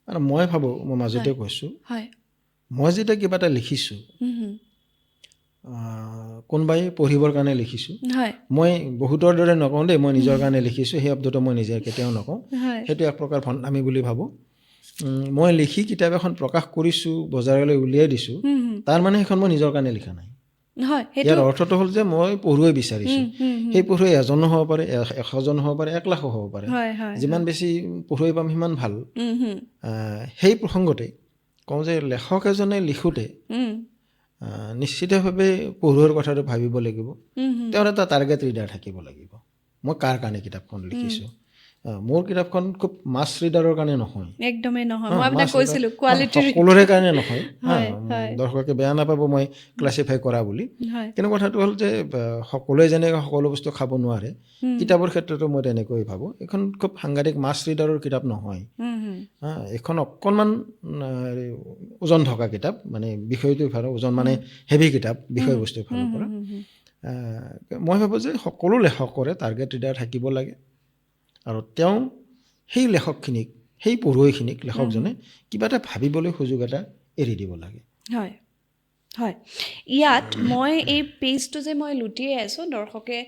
আৰু মই ভাবোঁ, মই মাজতে কৈছোঁ, হয় মই যেতিয়া কিবা এটা লিখিছোঁ, কোনোবাই পঢ়িবৰ কাৰণে লিখিছোঁ, হয় মই বহুতৰ দৰে নকওঁ দেই মই নিজৰ কাৰণে লিখিছোঁ, সেই শব্দটো মই নিজে কেতিয়াও নকওঁ, হয় সেইটো এক প্ৰকাৰ ভণ্ডামি বুলি ভাবোঁ। মই লিখি কিতাপ এখন প্ৰকাশ কৰিছোঁ, বজাৰলৈ উলিয়াই দিছোঁ, তাৰ মানে সেইখন মই নিজৰ কাৰণে লিখা নাই। হয় ইয়াৰ অৰ্থটো হ'ল যে মই পঢ়ুৱৈ বিচাৰিছোঁ, সেই পঢ়ুৱৈ এজনো হ'ব পাৰে, 100জন হ'ব পাৰে, 1 লাখো হ'ব পাৰে, যিমান বেছি পঢ়ুৱৈ পাম সিমান ভাল। সেই প্ৰসংগতে কওঁ যে লেখক এজনে লিখোঁতে নিশ্চিতভাৱে পঢ়ুৱৈৰ কথাটো ভাবিব লাগিব, তেওঁৰ এটা টাৰ্গেট ৰিডাৰ থাকিব লাগিব। মই কাৰ কাৰণে কিতাপখন লিখিছোঁ, মোৰ কিতাপখন খুব মাছ ৰিডাৰৰ কাৰণে নহয়, একদমেই নহয়, মই আপোনাক কৈছিলোঁ সকলোৰে কাৰণে নহয়, দৰ্শকে বেয়া নাপাব মই ক্লাছিফাই কৰা বুলি। কিন্তু কথাটো হ'ল যে সকলোৱে যেনেকৈ সকলো বস্তু খাব নোৱাৰে, কিতাপৰ ক্ষেত্ৰতো মই তেনেকৈ ভাবোঁ, এইখন খুব সাংঘাতিক মাছ ৰিডাৰৰ কিতাপ নহয়। এইখন অকণমান ওজন থকা কিতাপ, মানে বিষয়টোৰ ফালৰ ওজন মানে হেভি কিতাপ বিষয়বস্তুৰ ফালৰ পৰা। মই ভাবোঁ যে সকলো লেখকৰে টাৰ্গেট ৰিডাৰ থাকিব লাগে, আৰু তেওঁ সেই লেখকখিনিক, সেই পঢ়ুৱৈখিনিক লেখকজনে কিবা এটা ভাবিবলৈ সুযোগ এটা এৰি দিব লাগে। হয় হয়। ইয়াত মই এই পেজটো যে মই লুটিয়াই আছোঁ, দৰ্শকে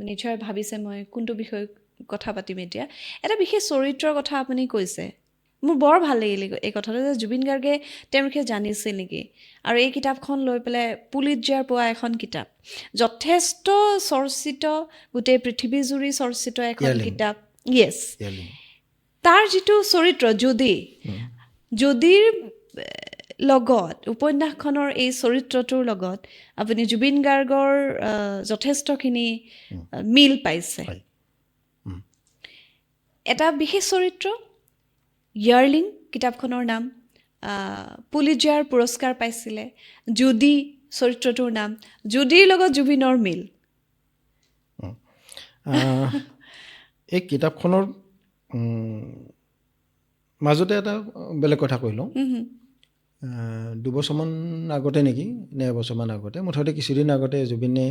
নিশ্চয় ভাবিছে মই কোনটো বিষয়ে কথা পাতিম এতিয়া। এটা বিশেষ চৰিত্ৰৰ কথা আপুনি কৈছে, মোৰ বৰ ভাল লাগিল এই কথাটো, যে জুবিন গাৰ্গে তেওঁৰ বিষয়ে জানিছিল নেকি, আৰু এই কিতাপখন লৈ পেলাই পুলিটজাৰ পোৱা এখন কিতাপ, যথেষ্ট চৰ্চিত, গোটেই পৃথিৱীজুৰি চৰ্চিত এখন কিতাপ। য়েছ, তাৰ যিটো চৰিত্ৰ যদিৰ লগত, উপন্যাসখনৰ এই চৰিত্ৰটোৰ লগত আপুনি জুবিন গাৰ্গৰ যথেষ্টখিনি মিল পাইছে। এটা বিশেষ চৰিত্ৰ, ইয়াৰলিং কিতাপখনৰ নাম, পুলিটজাৰ পুৰস্কাৰ পাইছিলে, জুডি চৰিত্ৰটোৰ নাম, জুডিৰ লগত জুবিনৰ মিল। এই কিতাপখনৰ মাজতে এটা বেলেগ কথা কৈ লওঁ। 2 বছৰমান আগতে নেকি, নে এবছৰমান আগতে, মুঠতে কিছুদিন আগতে জুবিনে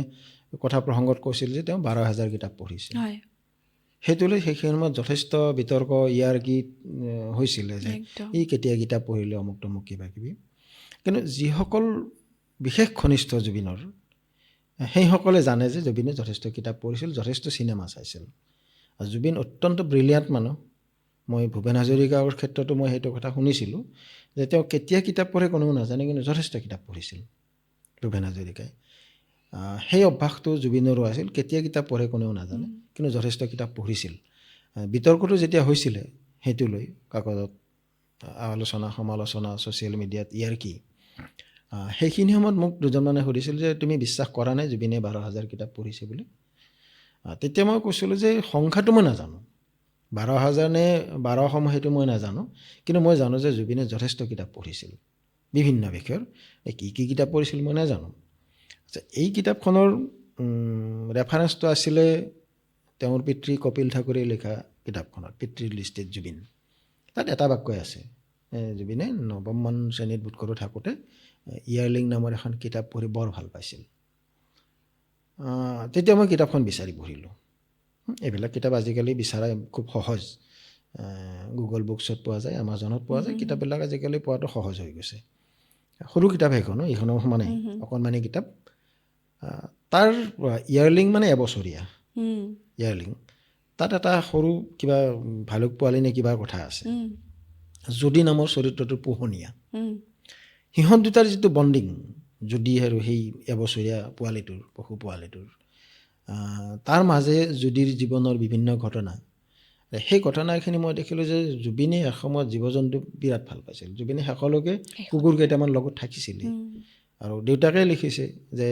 কথা প্ৰসংগত কৈছিল যে তেওঁ 12,000 কিতাপ পঢ়িছিল। সেইটোলৈ সেইখিনি সময়ত যথেষ্ট বিতৰ্ক ইয়াৰ কি হৈছিলে, যে ই কেতিয়া কিতাপ পঢ়িলে, অমুক তমুক কিবা কিবি। কিন্তু যিসকল বিশেষ ঘনিষ্ঠ জুবিনৰ, সেইসকলে জানে যে জুবিনে যথেষ্ট কিতাপ পঢ়িছিল, যথেষ্ট চিনেমা চাইছিল। আৰু জুবিন অত্যন্ত ব্ৰিলিয়াণ্ট মানুহ। মই ভূপেন হাজৰিকাৰ ক্ষেত্ৰতো মই সেইটো কথা শুনিছিলোঁ, যে তেওঁ কেতিয়া কিতাপ পঢ়ে কোনেও নাজানে, কিন্তু যথেষ্ট কিতাপ পঢ়িছিল ভূপেন হাজৰিকাই। সেই অভ্যাসটো জুবিনৰো আছিল, কেতিয়া কিতাপ পঢ়ে কোনেও নাজানে, কিন্তু যথেষ্ট কিতাপ পঢ়িছিল। বিতৰ্কটো যেতিয়া হৈছিলে সেইটো লৈ, কাকতত আলোচনা সমালোচনা, ছ'চিয়েল মিডিয়াত, ইয়াৰ কি, সেইখিনি সময়ত মোক দুজনমানে সুধিছিল যে তুমি বিশ্বাস কৰা নাই জুবিনে 12,000 কিতাপ পঢ়িছে বুলি। তেতিয়া মই কৈছিলোঁ যে সংখ্যাটো মই নাজানো, 12,000 নে 1200 সেইটো মই নাজানো, কিন্তু মই জানো যে জুবিনে যথেষ্ট কিতাপ পঢ়িছিল বিভিন্ন বিষয়ৰ। কি কি কিতাপ পঢ়িছিল মই নাজানো। আচ্ছা, এই কিতাপখনৰ ৰেফাৰেঞ্চটো আছিলে তেওঁৰ পিতৃ কপিল ঠাকুৰে লিখা কিতাপখনত, পিতৃৰ লিষ্টিত জুবিন। তাত এটা বাক্যই আছে, জুবিনে 9ম শ্ৰেণীত বোধ কৰোঁ থাকোঁতে ইয়াৰলিং নামৰ এখন কিতাপ পঢ়ি বৰ ভাল পাইছিল। তেতিয়া মই কিতাপখন বিচাৰি পঢ়িলোঁ। এইবিলাক কিতাপ আজিকালি বিচাৰা খুব সহজ, গুগল বুকছত পোৱা যায়, আমাজনত পোৱা যায়, কিতাপবিলাক আজিকালি পোৱাটো সহজ হৈ গৈছে। সৰু কিতাপ সেইখনো, এইখনো সমানে অকণমানি কিতাপ। তাৰ ইয়াৰলিং মানে এবছৰীয়া ইয়াৰলিং, তাত এটা সৰু কিবা ভালুক পোৱালি নে কিবা কথা আছে। জুদি নামৰ চৰিত্ৰটোৰ পোহনীয়া, সিহঁত দুটাৰ যিটো বণ্ডিং, জুদি আৰু সেই এবছৰীয়া পোৱালিটোৰ, পশু পোৱালিটোৰ, তাৰ মাজে জুদিৰ জীৱনৰ বিভিন্ন ঘটনা, সেই ঘটনাখিনি মই দেখিলোঁ যে জুবিনে এসময়ত জীৱ জন্তু বিৰাট ভাল পাইছিল। জুবিনে শেষলৈকে কুকুৰ কেইটামান লগত থাকিছিলে। আৰু দেউতাকে লিখিছে যে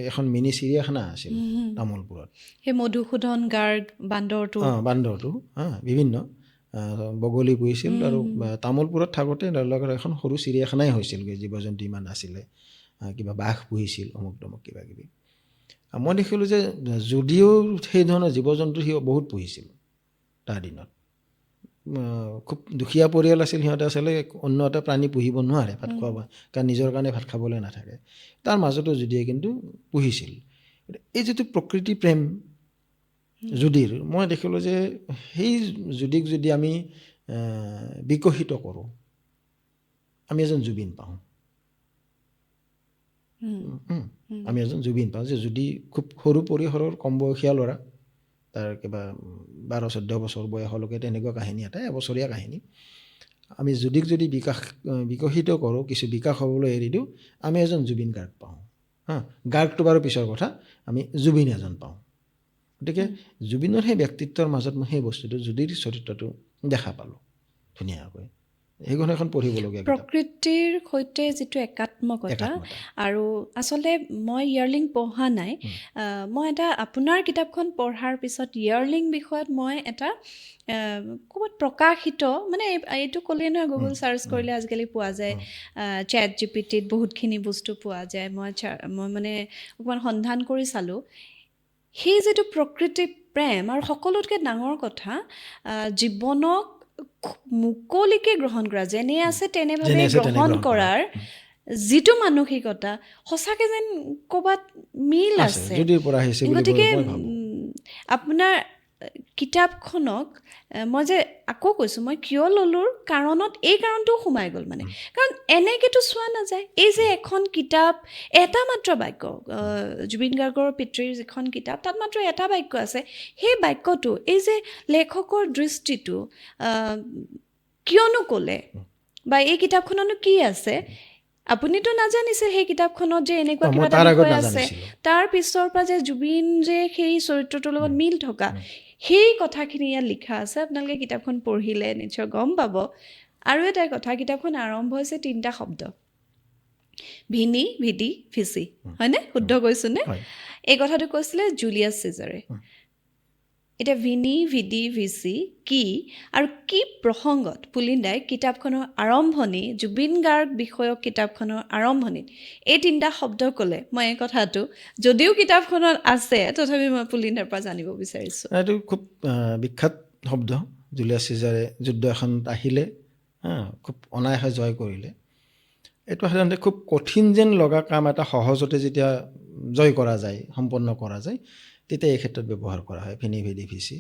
এখন মিনি চিৰিয়াখানা আছিল তামোলপুৰত, সেই মধুসূদন গাৰ্গ বান্দৰটো বান্দৰটো বিভিন্ন বগলী পুহিছিল। আৰু তামোলপুৰত থাকোঁতে তেওঁলোকৰ এখন সৰু চিৰিয়াখানাই হৈছিলগৈ, জীৱ জন্তু ইমান নাছিলে, কিবা বাঘ পুহিছিল, অমুক তমুক কিবা কিবি। মই দেখিলোঁ যে যদিও সেই ধৰণৰ জীৱ জন্তু সি বহুত পুহিছিল তাৰ দিনত, খুব দুখীয়া পৰিয়াল আছিল, সিহঁতে আচলতে অন্য এটা প্ৰাণী পুহিব নোৱাৰে ভাত খোৱাব, কাৰণ নিজৰ কাৰণে ভাত খাবলৈ নাথাকে। তাৰ মাজতো যদিয়ে কিন্তু পুহিছিল। এই যিটো প্ৰকৃতি প্ৰেম জুদিৰ, মই দেখিলোঁ যে সেই জুদিক যদি আমি বিকশিত কৰোঁ, আমি এজন জুবিন পাওঁ। আমি এজন জুবিন পাওঁ, যে যদি খুব সৰু পৰিসৰৰ কম বয়সীয়া ল'ৰা, তাৰ কিবা 12-14 বছৰ বয়সলৈকে তেনেকুৱা কাহিনী, এটা এবছৰীয়া কাহিনী। আমি জুদিক যদি বিকশিত কৰোঁ, কিছু বিকাশ হ'বলৈ এৰি দিওঁ, আমি এজন জুবিন গাৰ্গ পাওঁ। গাৰ্গটো বাৰু পিছৰ কথা, আমি জুবিন এজন পাওঁ। গতিকে জুবিনৰ সেই ব্যক্তিত্বৰ মাজত মই সেই বস্তুটো, জুদিৰ চৰিত্ৰটো দেখা পালোঁ ধুনীয়াকৈ। সেইখন এখন পঢ়িবলগীয়া কিতাপ। প্ৰকৃতিৰ সৈতে যিটো একাত্মকতা, আৰু আচলতে মই ইয়াৰলিং পঢ়া নাই, মই এটা আপোনাৰ কিতাপখন পঢ়াৰ পিছত ইয়াৰলিং বিষয়ত মই এটা ক'ৰবাত প্ৰকাশিত, মানে এইটো ক'লেই নহয়, গুগল চাৰ্চ কৰিলে আজিকালি পোৱা যায়, চেট জিপিটিত বহুতখিনি বস্তু পোৱা যায়। মই মানে অকণমান সন্ধান কৰি চালোঁ, সেই যিটো প্ৰকৃতি প্ৰেম, আৰু সকলোতকৈ ডাঙৰ কথা, জীৱনক মুকলিকে গ্ৰহণ কৰা, যেনে আছে তেনেভাৱে গ্ৰহণ কৰাৰ যিটো মানসিকতা, সঁচাকৈ যেন ক'ৰবাত মিল আছে। গতিকে আপোনাৰ কিতাপখনক মই যে আকৌ কৈছোঁ, মই কিয় ল'লোঁ, কাৰণত এই কাৰণটোও সোমাই গ'ল। মানে কাৰণ এনেকৈতো চোৱা নাযায়, এই যে এখন কিতাপ, এটা মাত্ৰ বাক্য, জুবিন গাৰ্গৰ পিতৃৰ যিখন কিতাপ, তাত মাত্ৰ এটা বাক্য আছে। সেই বাক্যটো, এই যে লেখকৰ দৃষ্টিটো, কিয়নো ক'লে, বা এই কিতাপখননো কি আছে, আপুনিতো নাজানিছিল সেই কিতাপখনত যে এনেকুৱা কিবা এটা বিষয় আছে। তাৰ পিছৰ পৰা যে জুবিন যে সেই চৰিত্ৰটোৰ লগত মিল থকা, সেই কথাখিনি ইয়াত লিখা আছে। আপোনালোকে কিতাপখন পঢ়িলে নিশ্চয় গম পাব। আৰু এটা কথা, কিতাপখন আৰম্ভ হৈছে 3টা শব্দ, ভিনি, ভিডি, ভিচি, হয়নে? শুদ্ধ কৈছোনে? এই কথাটো কৈছিলে জুলিয়াছ চিজাৰে। এতিয়া ভিনি, ভিডি, ভিচি কি, আৰু কি প্ৰসংগত পুলিন দাই কিতাপখনৰ আৰম্ভণি, জুবিন গাৰ্গ বিষয়ক কিতাপখনৰ আৰম্ভণিত এই 3টা শব্দ ক'লে, মই এই কথাটো যদিও কিতাপখনত আছে, তথাপি মই পুলিন দাৰ পৰা জানিব বিচাৰিছোঁ। এইটো খুব বিখ্যাত শব্দ। জুলিয়াছ চিজাৰে যুদ্ধ এখন আহিলে, খুব অনায়াসে জয় কৰিলে। এইটো সাধাৰণতে খুব কঠিন যেন লগা কাম এটা সহজতে যেতিয়া জয় কৰা যায়, সম্পন্ন কৰা যায়, তেতিয়া এই ক্ষেত্ৰত ব্যৱহাৰ কৰা হয়, ভিনি, ভিডি, ভিচি।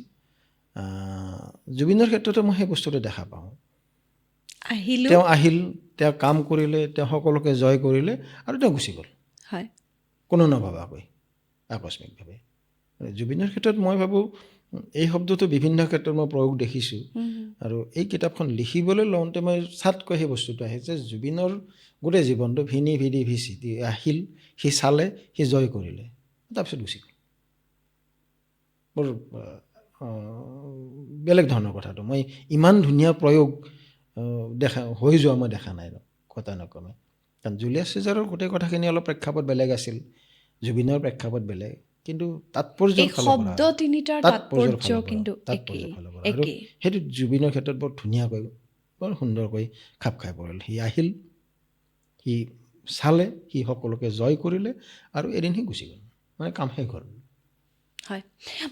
জুবিনৰ ক্ষেত্ৰতো মই সেই বস্তুটো দেখা পাওঁ। তেওঁ আহিল, তেওঁ কাম কৰিলে, তেওঁ সকলোকে জয় কৰিলে, আৰু তেওঁ গুচি গ'ল, কোনো নভবাকৈ, আকস্মিকভাৱে। জুবিনৰ ক্ষেত্ৰত মই ভাবোঁ এই শব্দটো বিভিন্ন ক্ষেত্ৰত মই প্ৰয়োগ দেখিছোঁ। আৰু এই কিতাপখন লিখিবলৈ লওঁতে মই চাটকৈ সেই বস্তুটো আহিছে, জুবিনৰ গোটেই জীৱনটো ভিনি, ভিডি, ভিচি, আহিল, সি চালে, সি জয় কৰিলে, তাৰপিছত গুচি গ'ল। বৰ বেলেগ ধৰণৰ কথাটো, মই ইমান ধুনীয়া প্ৰয়োগ হৈ যোৱা মই দেখা নাই কথা নকমে। কাৰণ জুলিয়াছ চিজাৰৰ গোটেই কথাখিনি অলপ প্ৰেক্ষাপট বেলেগ আছিল, জুবিনৰ প্ৰেক্ষাপট বেলেগ। কিন্তু তাৎপৰ্যৰ এই ফালৰ শব্দ পৰা তিনিটাৰ তাৎপৰ্যৰ তাৎপৰ্য ফালৰ পৰা কিন্তু তাৎপৰ্যৰ ফালৰ পৰা আৰু একেই সেইটো জুবিনৰ ক্ষেত্ৰত বৰ ধুনীয়াকৈ বৰ সুন্দৰকৈ খাপ খাই পৰিল সি আহিল সি চালে সি সকলোকে জয় কৰিলে আৰু এদিন সি গুচি গ'ল মানে কাম শেষ হ'ল হয়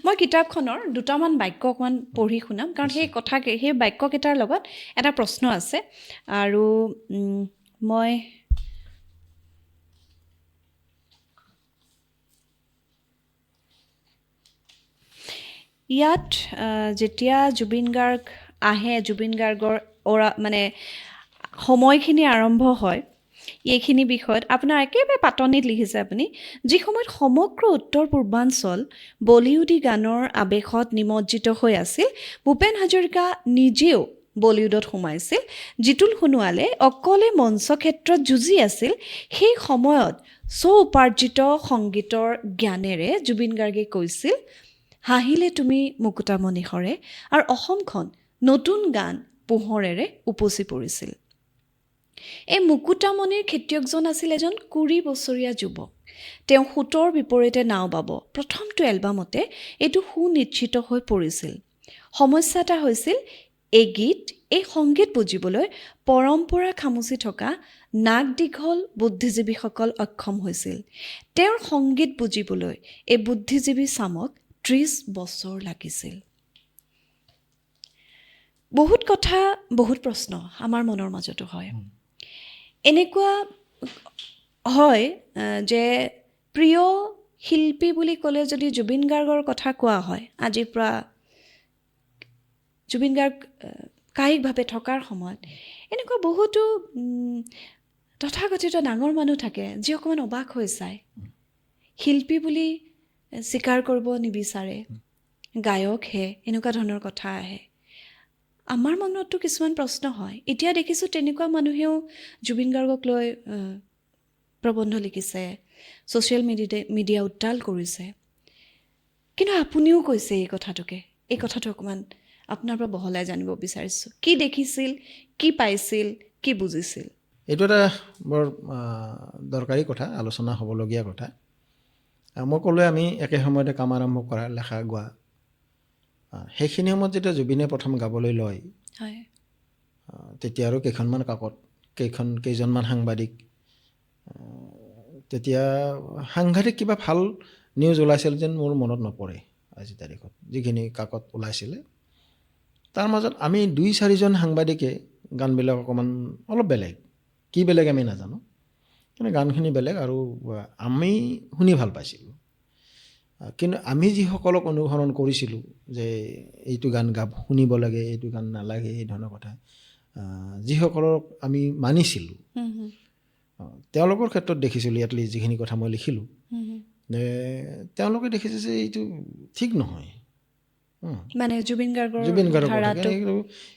মই কিতাপখনৰ দুটামান বাক্য অকণমান পঢ়ি শুনাম কাৰণ সেই বাক্যকেইটাৰ লগত এটা প্ৰশ্ন আছে আৰু মই ইয়াত যেতিয়া জুবিন গাৰ্গ আহে জুবিন গাৰ্গৰ মানে সময়খিনি আৰম্ভ হয় এইখিনি বিষয়ত আপোনাৰ একেবাৰে পাতনিত লিখিছে আপুনি যি সময়ত সমগ্ৰ উত্তৰ পূৰ্বাঞ্চল বলিউডি গানৰ আৱেশত নিমজ্জিত হৈ আছিল ভূপেন হাজৰিকা নিজেও বলিউডত সোমাইছিল জিতুল সোণোৱালে অকলে মঞ্চ ক্ষেত্ৰত যুঁজি আছিল সেই সময়ত উপাৰ্জিত সংগীতৰ জ্ঞানেৰে জুবিন গাৰ্গে কৈছিল হাঁহিলে তুমি মুকুতামণি সৰে আৰু অসমখন নতুন গান পোহৰেৰে উপচি পৰিছিল এই মুকুতামণিৰ খেতিয়কজন আছিল এজন ২০ বছৰীয়া যুৱক তেওঁ সুতৰ বিপৰীতে নাও বাব প্ৰথমটো এলবামতে এইটো সুনিশ্চিত হৈ পৰিছিল সমস্যা এটা হৈছিল এই সংগীত বুজিবলৈ পৰম্পৰা খামুচি থকা নাক দীঘল বুদ্ধিজীৱীসকল অক্ষম হৈছিল তেওঁৰ সংগীত বুজিবলৈ এই বুদ্ধিজীৱী চামক ৩০ বছৰ লাগিছিল বহুত কথা বহুত প্ৰশ্ন আমাৰ মনৰ মাজতো হয় এনেকুৱা হয় যে প্ৰিয় শিল্পী বুলি ক'লে যদি জুবিন গাৰ্গৰ কথা কোৱা হয় আজিৰ পৰা জুবিন গাৰ্গ কায়িকভাৱে থকাৰ সময়ত এনেকুৱা বহুতো তথাকথিত ডাঙৰ মানুহ থাকে যি অকণমান অবাক হৈ চায় শিল্পী বুলি স্বীকাৰ কৰিব নিবিচাৰে গায়কহে এনেকুৱা ধৰণৰ কথা আহে আমাৰ মনতো কিছুমান প্ৰশ্ন হয় এতিয়া দেখিছোঁ তেনেকুৱা মানুহেও জুবিন গাৰ্গক লৈ প্ৰবন্ধ লিখিছে ছ'চিয়েল মিডিয়া উত্তাল কৰিছে কিন্তু আপুনিও কৈছে এই কথাটো অকণমান আপোনাৰ পৰা বহলাই জানিব বিচাৰিছোঁ কি দেখিছিল কি পাইছিল কি বুজিছিল এইটো এটা বৰ দৰকাৰী কথা আলোচনা হ'বলগীয়া কথা মই ক'লোৱে আমি একে সময়তে কাম আৰম্ভ কৰা লেখা গোৱা সেইখিনি সময়ত যেতিয়া জুবিনে প্ৰথম গাবলৈ লয় হয় তেতিয়া আৰু কেইখনমান কাকত কেইজনমান সাংবাদিক তেতিয়া সাংঘাতিক কিবা ভাল নিউজ ওলাইছিল যেন মোৰ মনত নপৰে আজি তাৰিখত যিখিনি কাকত ওলাইছিলে তাৰ মাজত আমি ২-৪জন সাংবাদিকে গানবিলাক অকণমান অলপ বেলেগ কি বেলেগ আমি নাজানো কিন্তু গানখিনি বেলেগ আৰু আমি শুনি ভাল পাইছিলোঁ কিন্তু আমি যিসকলক অনুসৰণ কৰিছিলোঁ যে এইটো গান শুনিব লাগে এইটো গান নালাগে এই ধৰণৰ কথা যিসকলক আমি মানিছিলোঁ তেওঁলোকৰ ক্ষেত্ৰত দেখিছিলোঁ এটলিষ্ট যিখিনি কথা মই লিখিলোঁ তেওঁলোকে দেখিছে যে এইটো ঠিক নহয় মানে জুবিন গাৰ্গৰ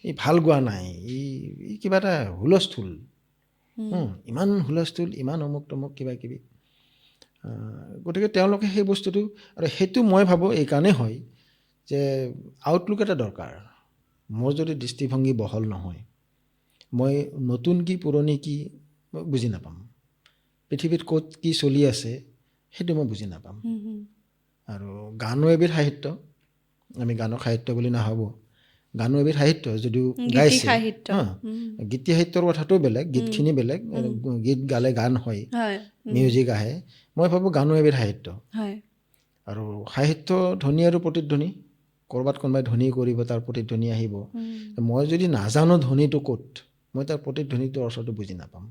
এই ভাল গোৱা নাই ই কিবা এটা হুলস্থুল ইমান হুলস্থুল ইমান অমুক তমুক কিবা কিবি গতিকে তেওঁলোকে সেই বস্তুটো আৰু সেইটো মই ভাবোঁ এইকাৰণেই হয় যে আউটলুক এটা দৰকাৰ মোৰ যদি দৃষ্টিভংগী বহল নহয় মই নতুন কি পুৰণি কি মই বুজি নাপাম পৃথিৱীত ক'ত কি চলি আছে সেইটো মই বুজি নাপাম আৰু গানো এবিধ সাহিত্য আমি গানক সাহিত্য বুলি নাভাবোঁ গানো এবিধ সাহিত্য যদিও গাইছে গীতি সাহিত্যৰ কথাটো বেলেগ গীতখিনি বেলেগ গীত গালে গান হয় মিউজিক আহে মই ভাবোঁ গানো এবিধ সাহিত্য আৰু সাহিত্য ধ্বনি আৰু প্ৰতিধ্বনি ক'ৰবাত কোনোবাই ধ্বনি কৰিব তাৰ প্ৰতিধ্বনি আহিব মই যদি নাজানো ধ্বনিটো ক'ত মই তাৰ প্ৰতিধ্বনিটোৰ অৰ্থটো বুজি নাপাম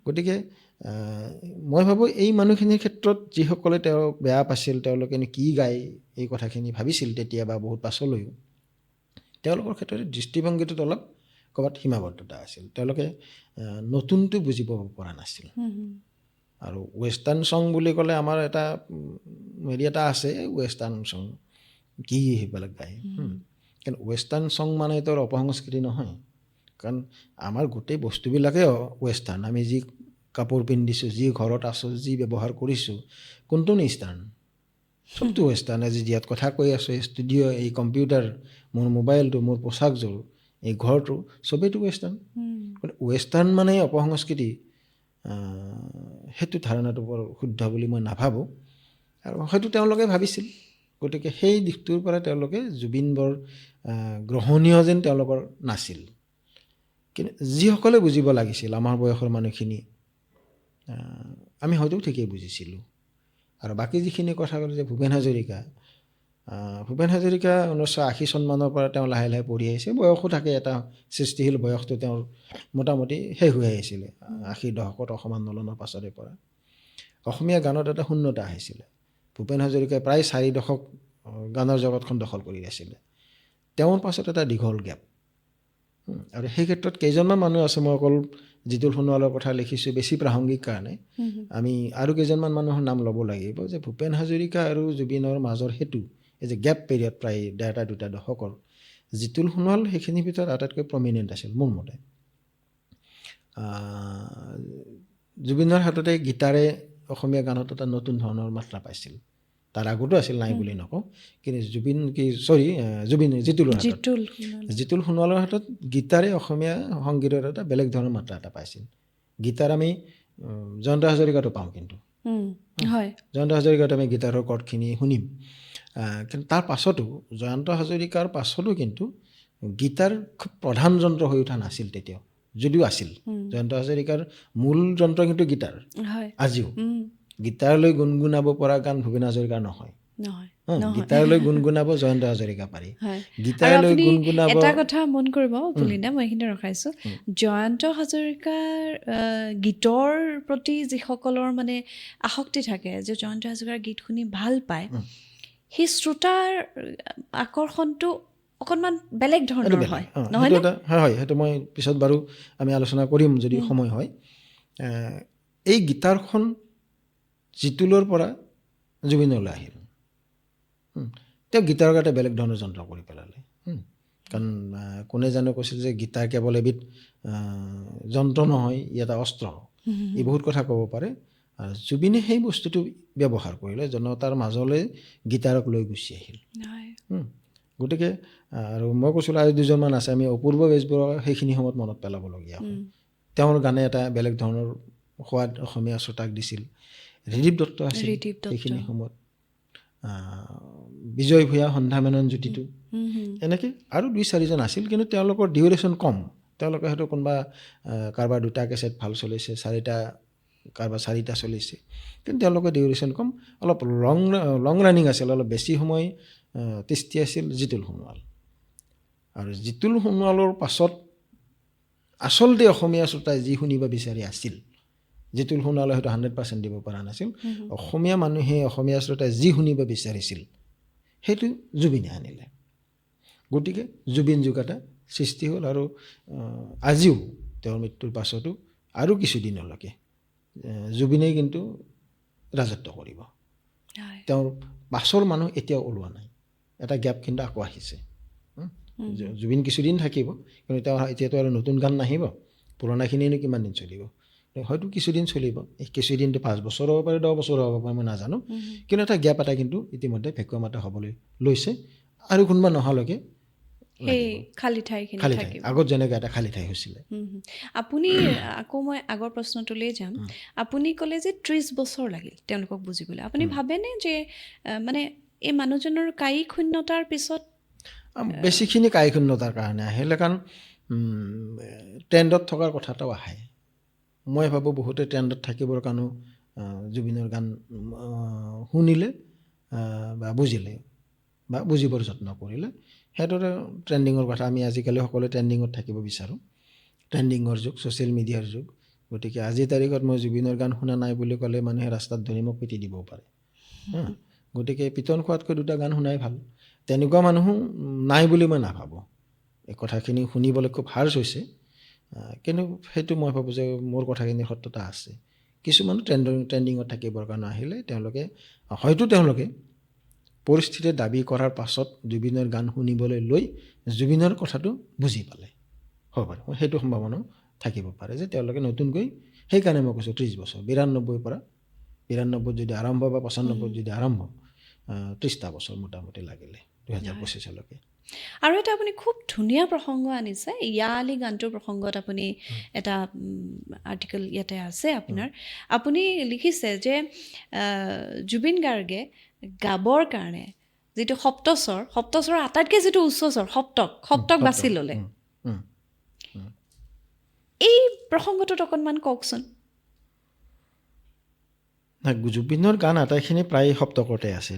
গতিকে মই ভাবোঁ এই মানুহখিনিৰ ক্ষেত্ৰত যিসকলে তেওঁক বেয়া পাইছিল তেওঁলোকে কি গায় এই কথাখিনি ভাবিছিল তেতিয়া বা বহুত পাছলৈও তেওঁলোকৰ ক্ষেত্ৰত দৃষ্টিভংগীটোত অলপ ক'ৰবাত সীমাবদ্ধতা আছিল তেওঁলোকে নতুনটো বুজিব পৰা নাছিল আৰু ৱেষ্টাৰ্ণ ছং বুলি ক'লে আমাৰ এটা হেৰি এটা আছে ৱেষ্টাৰ্ণ ছং কি সেইবিলাক গায় কিন্তু ৱেষ্টাৰ্ণ ছং মানে তোৰ অপসংস্কৃতি নহয় কাৰণ আমাৰ গোটেই বস্তুবিলাকে ৱেষ্টাৰ্ণ আমি যি কাপোৰ পিন্ধিছোঁ যি ঘৰত আছোঁ যি ব্যৱহাৰ কৰিছোঁ কোনটো ইষ্টাৰ্ণ চবটো ৱেষ্টাৰ্ণ আজি ইয়াত কথা কৈ আছোঁ এই ষ্টুডিঅ' এই কম্পিউটাৰ মোৰ মোবাইলটো মোৰ পোচাকযোৰ এই ঘৰটো চবেইটো ৱেষ্টাৰ্ণ ৱেষ্টাৰ্ণ মানে অপসংস্কৃতি সেইটো ধাৰণাটো বৰ শুদ্ধ বুলি মই নাভাবোঁ আৰু হয়তো তেওঁলোকে ভাবিছিল। গতিকে সেই দিশটোৰ পৰা তেওঁলোকে জুবিন বৰ গ্ৰহণীয় যেন তেওঁলোকৰ নাছিল। কিন্তু যিসকলে বুজিব লাগিছিল আমাৰ বয়সৰ মানুহখিনি, আমি হয়তো ঠিকেই বুজিছিলোঁ। আৰু বাকী যিখিনি কথা ক'লে যে ভূপেন হাজৰিকা 1980 চনমানৰ পৰা তেওঁ লাহে লাহে পঢ়ি আহিছে। বয়সো থাকে, এটা সৃষ্টিশীল বয়সটো তেওঁৰ মোটামুটি শেষ হৈ আহিছিলে 80 দশকত অসম আন্দোলনৰ পাছৰে পৰা। অসমীয়া গানত এটা শূন্যতা আহিছিলে। ভূপেন হাজৰিকাই প্ৰায় 4 দশক গানৰ জগতখন দখল কৰি আছিলে। তেওঁৰ পাছত এটা দীঘল গেপ। আৰু সেই ক্ষেত্ৰত কেইজনমান মানুহ আছে, মই অকল জিতুল সোণোৱালৰ কথা লিখিছোঁ বেছি প্ৰাসংগিক কাৰণে। আমি আৰু কেইজনমান মানুহৰ নাম ল'ব লাগিব যে ভূপেন হাজৰিকা আৰু জুবিনৰ মাজৰ সেতু, এই যে গেপ পিৰিয়ড প্ৰায় 1.5-2 দশকৰ, জিতুল সোণোৱাল সেইখিনিৰ ভিতৰত আটাইতকৈ প্ৰমিনেণ্ট আছিল মোৰ মতে। জুবিনৰ হাততে গীতাৰে অসমীয়া গানত এটা নতুন ধৰণৰ মাত্ৰা পাইছিল। তাৰ আগতো আছিল, নাই বুলি নকওঁ, কিন্তু জিতুল সোণোৱালৰ হাতত গীতাৰে অসমীয়া সংগীতৰ এটা বেলেগ ধৰণৰ মাত্ৰা এটা পাইছিল। গীতাৰ আমি জয়ন্ত হাজৰিকাতো পাওঁ, কিন্তু জয়ন্ত হাজৰিকাত আমি গীটাৰৰ কৰ্ডখিনি শুনিম। কিন্তু তাৰ পাছতো, জয়ন্ত হাজৰিকাৰ পাছতো কিন্তু গীটাৰ খুব প্ৰধান যন্ত্ৰ হৈ উঠা নাছিল তেতিয়াও, যদিও আছিল। জয়ন্ত হাজৰিকাৰ মূল যন্ত্ৰ কিন্তু গীটাৰ। আজিও গীটাৰলৈ গুণগুণাব পৰা গান ভূপেন হাজৰিকাৰ নহয়। গীটাৰলৈ গুণগুণাব জয়ন্ত হাজৰিকা পাৰি। গীটাৰলৈ গুণগুণাব। এটা কথা মন কৰিব পুলিনা, মই এইখিনি ৰখাইছোঁ। জয়ন্ত হাজৰিকাৰ গীতৰ প্ৰতি যিসকলৰ মানে আসক্তি থাকে, যে জয়ন্ত হাজৰিকাৰ গীত শুনি ভাল পায়, সেই শ্ৰোতাৰ আকৰ্ষণটো অকণমান বেলেগ ধৰণৰ হয়, নহয় নে? হয়, সেইটো মই পিছত বাৰু আমি আলোচনা কৰিম যদি সময় হয়। এই গীটাৰখন জিতুলৰ পৰা জুবিনলৈ আহিল। তেওঁ গীটাৰৰ এটা বেলেগ ধৰণৰ যন্ত্ৰ কৰি পেলালে। কাৰণ কোনে জানো কৈছিল যে গীটাৰ কেৱল এবিধ যন্ত্ৰ নহয়, ই এটা অস্ত্ৰ। ই বহুত কথা ক'ব পাৰে। জুবিনে সেই বস্তুটো ব্যৱহাৰ কৰিলে, জনতাৰ মাজলৈ গীটাৰক লৈ গুচি আহিল। গতিকে আৰু মই কৈছিলোঁ আৰু দুজনমান আছে, আমি অপূৰ্ব বেজবৰুৱাক সেইখিনি সময়ত মনত পেলাবলগীয়া হয়। তেওঁৰ গানে এটা বেলেগ ধৰণৰ সোৱাদ অসমীয়া শ্ৰোতাক দিছিল। ঋদীপ দত্ত আছিল সেইখিনি সময়ত, বিজয় ভূঞা, সন্ধ্যা মেনন জ্যোতিটো, এনেকৈ আৰু 2-4জন আছিল। কিন্তু তেওঁলোকৰ ডিউৰেশ্যন কম। তেওঁলোকে হয়তো কোনোবা কাৰোবাৰ 2টা কেছেট ভাল চলিছে, 4টা কাৰোবাৰ 4টা চলিছে, কিন্তু তেওঁলোকৰ ডিউৰেশ্যন কম। অলপ লং ৰানিং আছিল, অলপ বেছি সময় তিষ্ঠি আছিল জিতুল সোণোৱাল। আৰু জিতুল সোণোৱালৰ পাছত আচলতে অসমীয়া শ্ৰোতাই যি শুনিব বিচাৰি আছিল, জিতুল সোণোৱালে হয়তো 100% দিব পৰা নাছিল। অসমীয়া মানুহে, অসমীয়া শ্ৰোতাই যি শুনিব বিচাৰিছিল সেইটো জুবিনে আনিলে। গতিকে জুবিন যুগ এটা সৃষ্টি হ'ল। আৰু আজিও তেওঁৰ মৃত্যুৰ পাছতো আৰু কিছুদিনলৈকে জুবিনেই কিন্তু ৰাজত্ব কৰিব। তেওঁৰ পাছৰ মানুহ এতিয়াও ওলোৱা নাই। এটা গেপ কিন্তু আকৌ আহিছে। জুবিন কিছুদিন থাকিব, কিন্তু তেওঁ এতিয়াতো আৰু নতুন গান নাহিব, পুৰণাখিনিনো কিমান দিন চলিব? হয়তো কিছুদিন চলিব। এই কিছুদিনটো 5 বছৰ হ'ব পাৰে, 10 বছৰ হ'ব পাৰে, মই নাজানো। কিন্তু এটা গেপ এটা কিন্তু ইতিমধ্যে ভেকুৱাম এটা হ'বলৈ লৈছে। আৰু কোনোবা নহালৈকে খালী ঠাইখিনি থাকিব, আগত যেনেকৈ এটা খালী ঠাই হৈছিলে। আপুনি আকৌ মই আগৰ প্ৰশ্নটোলৈ যাম। আপুনি ক'লে যে 30 বছৰ লাগিল তেওঁলোকক বুজিবলৈ। আপুনি ভাবেনে যে মানে এই মানুহজনৰ কায়িক শূন্যতাৰ পিছত বেছিখিনি কায়িক শূন্যতাৰ কাৰণে আহিলে? কাৰণ ট্ৰেণ্ডত থকাৰ কথা এটাও আহে। মই ভাবোঁ বহুতে ট্ৰেণ্ডত থাকিবৰ কাৰণেও জুবিনৰ গান শুনিলে বা বুজিলে বা বুজিবৰ যত্ন কৰিলে। সেইদৰে ট্ৰেণ্ডিঙৰ কথা, আমি আজিকালি সকলোৱে ট্ৰেণ্ডিঙত থাকিব বিচাৰোঁ। ট্ৰেণ্ডিঙৰ যুগ, ছ'চিয়েল মিডিয়াৰ যুগ। গতিকে আজিৰ তাৰিখত মই জুবিনৰ গান শুনা নাই বুলি ক'লে মানুহে ৰাস্তাত ধৰি মোক পিটি দিবও পাৰে। গতিকে পিটন খোৱাতকৈ 2টা গান শুনাই ভাল। তেনেকুৱা মানুহো নাই বুলি মই নাভাবোঁ। এই কথাখিনি শুনিবলৈ খুব হাৰ্চ হৈছে, কিন্তু সেইটো মই ভাবোঁ যে মোৰ কথাখিনিৰ সত্যতা আছে। কিছুমান ট্ৰেণ্ডিঙত থাকিবৰ কাৰণে আহিলে তেওঁলোকে পৰিস্থিতিয়ে দাবী কৰাৰ পাছত জুবিনৰ গান শুনিবলৈ লৈ জুবিনৰ কথাটো বুজি পালে হ'ব পাৰে। সেইটো সম্ভাৱনাও থাকিব পাৰে যে তেওঁলোকে নতুনকৈ, সেইকাৰণে মই কৈছোঁ 30 বছৰ, 92ৰ পৰা 92 যদি আৰম্ভ বা 95 যদি আৰম্ভ, 30টা বছৰ মোটামুটি লাগিলে 2025লৈকে। আৰু এটা আপুনি খুব ধুনীয়া প্ৰসংগ আনিছে, ইয়া আলি গানটোৰ প্ৰসংগত আপুনি এটা আৰ্টিকল ইয়াতে আছে আপোনাৰ। আপুনি লিখিছে যে জুবিন গাৰ্গে গাবৰ কাৰণে যিটো সপ্তস্বৰৰ আটাইতকৈ যিটো উচ্চ স্বৰ সপ্তক বাছি ল'লে। এই প্ৰসংগটোত অকণমান কওকচোন। জুবিনৰ গান আটাইখিনি প্ৰায় সপ্তকতে আছে,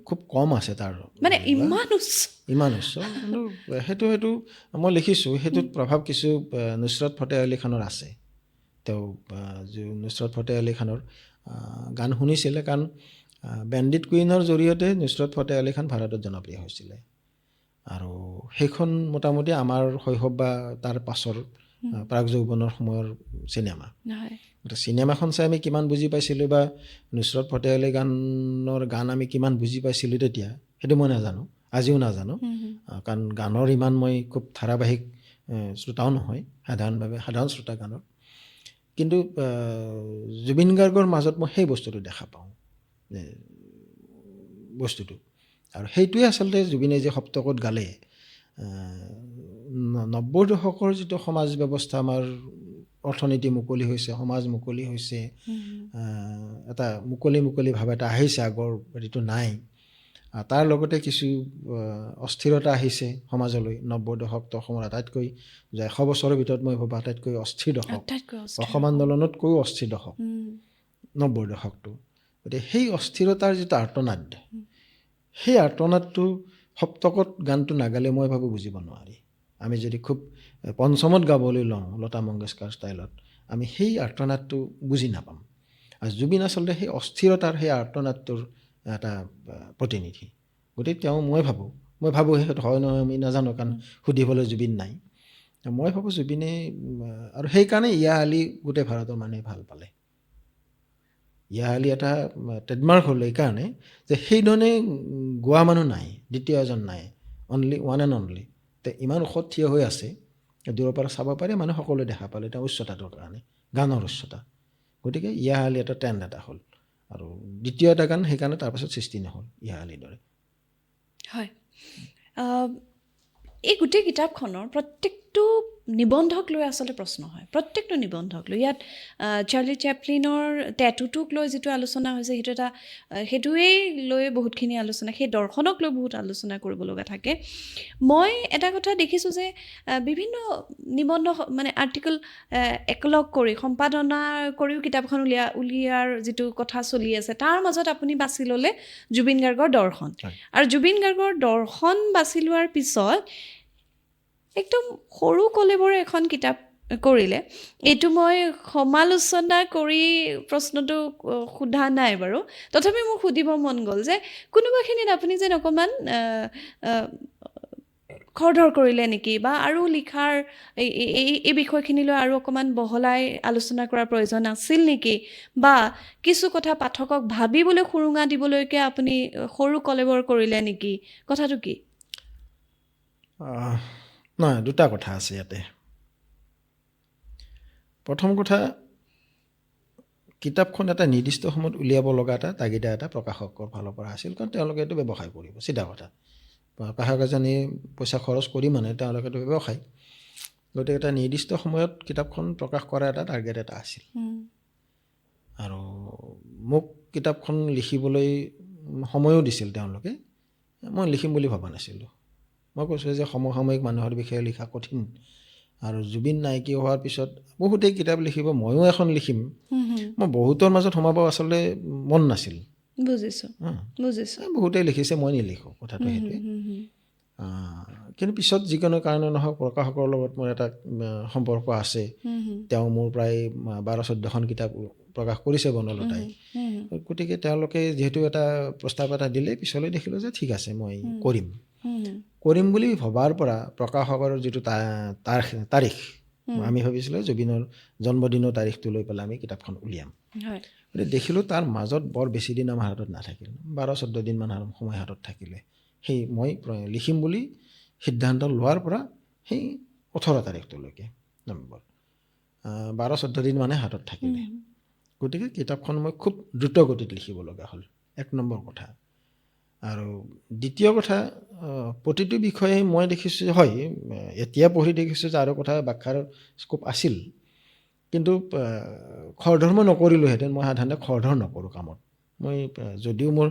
খুব কম আছে তাৰ মানে ইমান উচ্চ। কিন্তু সেইটো মই লিখিছোঁ, সেইটোত প্ৰভাৱ কিছু নুছৰত ফটেহ আলি খানৰ আছে। তেওঁ নুছৰত ফটেহ আলি খানৰ গান শুনিছিলে, কাৰণ বেণ্ডিট কুইনৰ জৰিয়তে নুছৰত ফটেহ আলি খান ভাৰতত জনপ্ৰিয় হৈছিলে। আৰু সেইখন মোটামুটি আমাৰ শৈশৱ বা তাৰ পাছৰ প্ৰাক যৌৱনৰ সময়ৰ চিনেমা। চিনেমাখন চাই আমি কিমান বুজি পাইছিলোঁ, বা নুছৰত ফটেহ আলি খানৰ গান আমি কিমান বুজি পাইছিলোঁ তেতিয়া, সেইটো মই নাজানো, আজিও নাজানো। কাৰণ গানৰ ইমান মই খুব ধাৰাবাহিক শ্ৰোতাও নহয়, সাধাৰণ শ্ৰোতা গানৰ। কিন্তু জুবিন গাৰ্গৰ মাজত মই সেই বস্তুটো দেখা পাওঁ, বস্তুটো। আৰু সেইটোৱে আচলতে জুবিনে যে সপ্তকত গালে, 90ৰ দশকৰ যিটো সমাজ ব্যৱস্থা, আমাৰ অৰ্থনীতি মুকলি হৈছে, সমাজ মুকলি হৈছে, এটা মুকলি ভাৱ এটা আহিছে, আগৰ হেৰিটো নাই। তাৰ লগতে কিছু অস্থিৰতা আহিছে সমাজলৈ। 90ৰ দশকটো অসমৰ আটাইতকৈ 100 বছৰৰ ভিতৰত মই ভাবোঁ আটাইতকৈ অস্থিৰ দশক, অসম আন্দোলনতকৈও অস্থিৰ দশক 90ৰ দশকটো। গতিকে সেই অস্থিৰতাৰ যিটো আৰ্তনাদ, সেই আৰ্তনাদটো সপ্তকত গানটো নাগালে মই ভাবোঁ বুজিব নোৱাৰি। আমি যদি খুব পঞ্চমত গাবলৈ লওঁ লতা মংগেশকাৰ ষ্টাইলত, আমি সেই আৰ্তনাদটো বুজি নাপাম। আৰু জুবিন আচলতে সেই অস্থিৰতাৰ, সেই আৰ্তনাদটোৰ এটা প্ৰতিনিধি। গতিকে তেওঁ মই ভাবোঁ সেইটো হয় নহয় আমি নাজানো, কাৰণ সুধিবলৈ জুবিন নাই। মই ভাবোঁ জুবিনে, আৰু সেইকাৰণে ইয়া আলি গোটেই ভাৰতৰ মানুহে ভাল পালে। ইয়া আলি এটা ট্ৰেডমাৰ্ক হ'ল এইকাৰণে যে সেইধৰণে গোৱা মানুহ নাই, দ্বিতীয় এজন নাই, অনলি ওৱান এণ্ড অনলি। ইমান ওখত থিয় হৈ আছে, দূৰৰ পৰা চাব পাৰে, মানুহে সকলোৱে দেখা পালে তেওঁৰ উচ্চতাটোৰ কাৰণে, গানৰ উচ্চতা। গতিকে ইয়া আলি এটা ট্ৰেণ্ড এটা হ'ল, আৰু দ্বিতীয় এটা গান সেইকাৰণে তাৰপাছত সৃষ্টি নহ'ল ইয়া আলিৰ দৰে। হয়, এই গোটেই কিতাপখনৰ প্ৰত্যেকটো নিবন্ধক লৈ আচলতে প্ৰশ্ন হয়, প্ৰত্যেকটো নিবন্ধক লৈ। ইয়াত চাৰ্লি চেপলিনৰ টেটুটোক লৈ যিটো আলোচনা হৈছে, সেইটোৱেই লৈ বহুতখিনি আলোচনা, সেই দৰ্শনক লৈ বহুত আলোচনা কৰিব লগা থাকে। মই এটা কথা দেখিছোঁ যে বিভিন্ন নিবন্ধ মানে আৰ্টিকল একলগ কৰি সম্পাদনা কৰিও কিতাপখন উলিয়াৰ যিটো কথা চলি আছে, তাৰ মাজত আপুনি বাছি ল'লে জুবিন গাৰ্গৰ দৰ্শন। আৰু জুবিন গাৰ্গৰ দৰ্শন বাছি লোৱাৰ পিছত একদম সৰু কলেবৰে এখন কিতাপ কৰিলে। এইটো মই সমালোচনা কৰি প্ৰশ্নটো সোধা নাই বাৰু, তথাপি মোৰ সুধিব মন গ'ল যে কোনোবাখিনিত আপুনি যেন অকণমান খৰধৰ কৰিলে নেকি, বা আৰু লিখাৰ এই বিষয়খিনিলৈ আৰু অকণমান বহলাই আলোচনা কৰাৰ প্ৰয়োজন আছিল নেকি, বা কিছু কথা পাঠকক ভাবিবলৈ সুৰুঙা দিবলৈকে আপুনি সৰু কলেবৰ কৰিলে নেকি, কথাটো কি? নহয়, দুটা কথা আছে ইয়াতে। প্ৰথম কথা, কিতাপখন এটা নিৰ্দিষ্ট সময়ত উলিয়াব লগা এটা তাগিদা এটা প্ৰকাশকৰ ফালৰ পৰা আছিল, কাৰণ তেওঁলোকে এইটো ব্যৱসায় কৰিব, চিধা কথা। প্ৰকাশক এজনে পইচা খৰচ কৰি মানে তেওঁলোকেতো ব্যৱসায়। গতিকে এটা নিৰ্দিষ্ট সময়ত কিতাপখন প্ৰকাশ কৰা এটা টাৰ্গেট এটা আছিল। আৰু মোক কিতাপখন লিখিবলৈ সময়ো দিছিল তেওঁলোকে, মই লিখিম বুলি ভবা নাছিলোঁ। মই কৈছোঁ যে সমসাময়িক মানুহৰ বিষয়ে লিখা কঠিন, আৰু জুবিন নাইকিয়া হোৱাৰ পিছত বহুতেই কিতাপ লিখিব, ময়ো এখন লিখিম, মই বহুতৰ মাজত সোমাব আচলতে মন নাছিল। বুজিছোঁ। বহুতেই লিখিছে, মই নিলিখোঁ, কথাটো সেইটোৱে। কিন্তু পিছত যিকোনো কাৰণে নহওক, প্ৰকাশকৰ লগত মোৰ এটা সম্পৰ্ক আছে। তেওঁ মোৰ প্ৰায় 12-14খন কিতাপ প্ৰকাশ কৰিছে বনলতাই। গতিকে তেওঁলোকে যিহেতু এটা প্ৰস্তাৱ এটা দিলে, পিছলৈ দেখিলোঁ যে ঠিক আছে, মই কৰিম বুলি ভবাৰ পৰা প্ৰকাশকৰ যিটো তাৰিখ, আমি ভাবিছিলোঁ জুবিনৰ জন্মদিনৰ তাৰিখটো লৈ পেলাই আমি কিতাপখন উলিয়াম। গতিকে দেখিলোঁ তাৰ মাজত বৰ বেছি দিন আমাৰ হাতত নাথাকিল, 12-14 দিনমান সময় হাতত থাকিলে। সেই মই লিখিম বুলি সিদ্ধান্ত লোৱাৰ পৰা সেই 18 তাৰিখটোলৈকে, নৱেম্বৰ, 12-14 দিন মানে হাতত থাকিলে। গতিকে কিতাপখন মই খুব দ্ৰুত গতিত লিখিব লগা হ'ল, 1 নম্বৰ কথা। আৰু দ্বিতীয় কথা প্ৰতিটো বিষয়ে মই দেখিছোঁ যে হয় এতিয়া পঢ়ি দেখিছোঁ যে আৰু কথা ব্যাখ্যাৰ স্কোপ আছিল, কিন্তু খৰধৰ্ম নকৰিলোহেঁতেন। মই সাধাৰণতে খৰধৰ নকৰোঁ কামত। মই যদিও মোৰ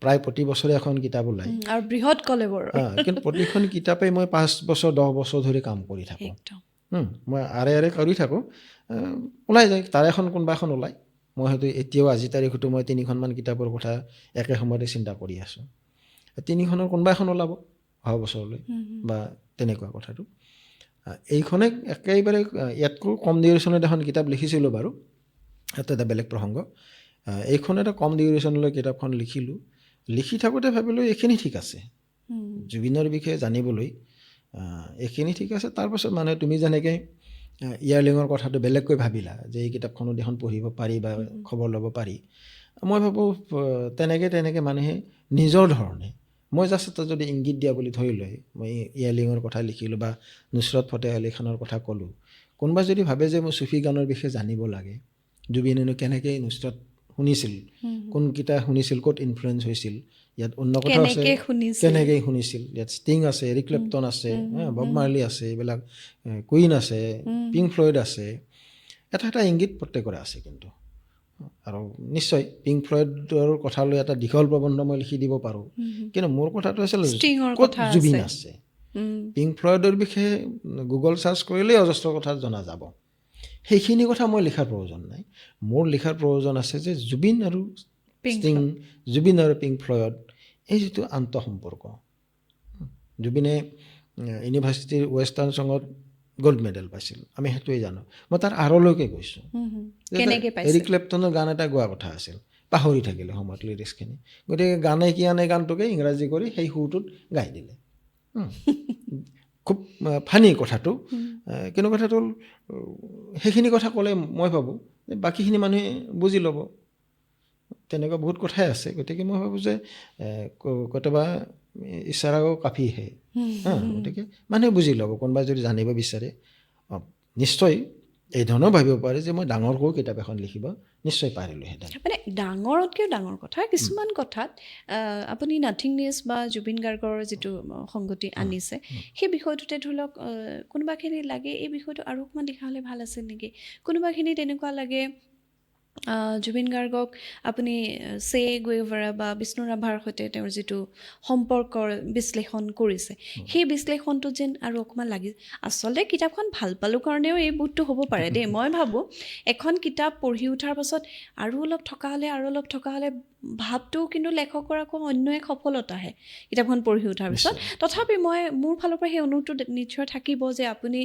প্ৰায় প্ৰতি বছৰে এখন কিতাপ ওলায়, আৰু বৃহৎ কলেবৰ কিন্তু প্ৰতিখন কিতাপেই মই 5 বছৰ 10 বছৰ ধৰি কাম কৰি থাকোঁ। একদম মই আৰে কৰি থাকোঁ, ওলাই যায় তাৰে এখন কোনোবা এখন ওলায়। মই হয়তো এতিয়াও আজি তাৰিখতো মই 3খনমান কিতাপৰ কথা একে সময়তে চিন্তা কৰি আছোঁ। 3খনৰ কোনোবা এখন ওলাব অহা বছৰলৈ বা তেনেকুৱা কথাটো। এইখনে একেবাৰে ইয়াতকৈ কম ডিউৰেশ্যনত এখন কিতাপ লিখিছিলোঁ বাৰু, সেইটো এটা বেলেগ প্ৰসংগ। এইখন এটা কম ডিউৰেশ্যনলৈ কিতাপখন লিখিলোঁ। লিখি থাকোঁতে ভাবিলোঁ এইখিনি ঠিক আছে, জুবিনৰ বিষয়ে জানিবলৈ এইখিনি ঠিক আছে। তাৰপাছত মানে তুমি যেনেকৈ ইয়াৰলিঙৰ কথাটো বেলেগকৈ ভাবিলা যে এই কিতাপখনো দেখোন পঢ়িব পাৰি বা খবৰ ল'ব পাৰি, মই ভাবোঁ তেনেকৈ মানুহে নিজৰ ধৰণে, মই জাষ্ট এটা যদি ইংগিত দিয়া বুলি ধৰি লয়, মই ইয়াৰলিঙৰ কথা লিখিলোঁ বা নুছৰত ফতেহ আলি খানৰ কথা ক'লোঁ, কোনোবা যদি ভাবে যে মই চুফি গানৰ বিষয়ে জানিব লাগে, জুবিনেনো কেনেকৈ নুছৰত শুনিছিল, কোনকেইটা শুনিছিল, ক'ত ইনফ্লুৱেঞ্চ হৈছিল, ইয়াত অন্য কথা আছে কেনেকৈ শুনিছিল, ইয়াত ষ্টিং আছে, এৰিক ক্লেপটন আছে, বব মাৰ্লি আছে, এইবিলাক কুইন আছে, পিংক ফ্লয়েড আছে, এটা ইংগিত প্ৰত্যেকৰে আছে। কিন্তু আৰু নিশ্চয় পিংক ফ্লয়েডৰ কথা লৈ এটা দীঘল প্ৰবন্ধ মই লিখি দিব পাৰোঁ, কিন্তু মোৰ কথাটো আছিল ক'ত জুবিন আছে। পিংক ফ্লয়েডৰ বিষয়ে গুগল চাৰ্চ কৰিলেই অজস্ৰ কথা জনা যাব। সেইখিনি কথা মই লিখাৰ প্ৰয়োজন নাই। মোৰ লিখাৰ প্ৰয়োজন আছে যে জুবিন আৰু ষ্টিং, জুবিন আৰু পিংক ফ্লয়েড, এই যিটো আন্তঃসম্পৰ্ক। জুবিনে ইউনিভাৰ্চিটিৰ ৱেষ্টাৰ্ণ ছঙত গ'ল্ড মেডেল পাইছিল, আমি সেইটোৱে জানো। মই তাৰ আৰলৈকে গৈছোঁ। এৰিক ক্লেপটনৰ গান এটা গোৱা কথা আছিল, পাহৰি থাকিলে সময়ত লিৰিক্সখিনি, গতিকে গানে কি আনে গানটোকে ইংৰাজী কৰি সেই সুৰটোত গাই দিলে। খুব ফানি কথাটো, কিন্তু কথাটো হ'ল সেইখিনি কথা ক'লে মই ভাবোঁ যে বাকীখিনি মানুহে বুজি ল'ব। তেনেকুৱা বহুত কথাই আছে। গতিকে মই ভাবোঁ যে কেতিয়াবা ইচাৰাও কাফি হে, গতিকে মানুহে বুজি ল'ব। কোনোবাই যদি জানিব বিচাৰে নিশ্চয় এই ধৰণেও ভাবিব পাৰে যে মই ডাঙৰকৈ কিতাপ এখন লিখিব নিশ্চয় পাৰিলোঁহেঁতেন। মানে ডাঙৰতকৈও ডাঙৰ কথা কিছুমান কথাত আপুনি নাথিংনেছ বা জুবিন গাৰ্গৰ যিটো সংগতি আনিছে, সেই বিষয়টোতে ধৰি লওক কোনোবাখিনি লাগে এই বিষয়টো আৰু অকণমান লিখা হ'লে ভাল আছিল নেকি, কোনোবাখিনি তেনেকুৱা লাগে জুবিন গাৰ্গক আপুনি চে গুয়েভাৰা বা বিষ্ণু ৰাভাৰ সৈতে তেওঁৰ যিটো সম্পৰ্কৰ বিশ্লেষণ কৰিছে, সেই বিশ্লেষণটোত যেন আৰু অকণমান লাগি। আচলতে কিতাপখন ভাল পালোঁ কাৰণেও এই বোধটো হ'ব পাৰে দেই। মই ভাবোঁ এখন কিতাপ পঢ়ি উঠাৰ পাছত আৰু অলপ থকা হ'লে ভাৱটোও কিন্তু লেখকৰ আকৌ অন্য এক সফলতাহে কিতাপখন পঢ়ি উঠাৰ পিছত। তথাপি মই মোৰ ফালৰ পৰা সেই অনুৰোধটো নিশ্চয় থাকিব যে আপুনি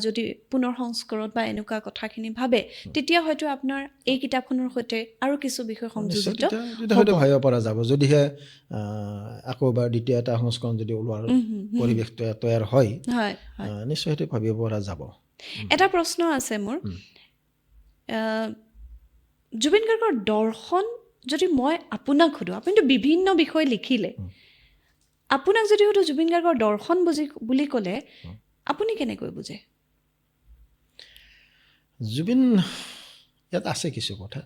যদি পুনৰ সংস্কৰণ বা এনেকুৱা কথাখিনি ভাবে, তেতিয়া হয়তো আপোনাৰ এই কিতাপখনৰ সৈতে আৰু কিছু বিষয় সংযোজিত হয়তো ভাবিব পৰা যাব, যদিহে আকৌ এবাৰ দ্বিতীয় এটা সংস্কৰণ যদি ওলোৱাৰ পৰিৱেশটো তৈয়াৰ হয়, নিশ্চয় সেইটো ভাবিব পৰা যাব। এটা প্ৰশ্ন আছে মোৰ, জুবিন গাৰ্গৰ দৰ্শন যদি মই আপোনাক সোধোঁ, আপুনিতো বিভিন্ন বিষয় লিখিলে, আপোনাক যদি সোধোঁ জুবিন গাৰ্গৰ দৰ্শন বুলি ক'লে আপুনি কেনেকৈ বুজে? জুবিন ইয়াত আছে কিছু কথা,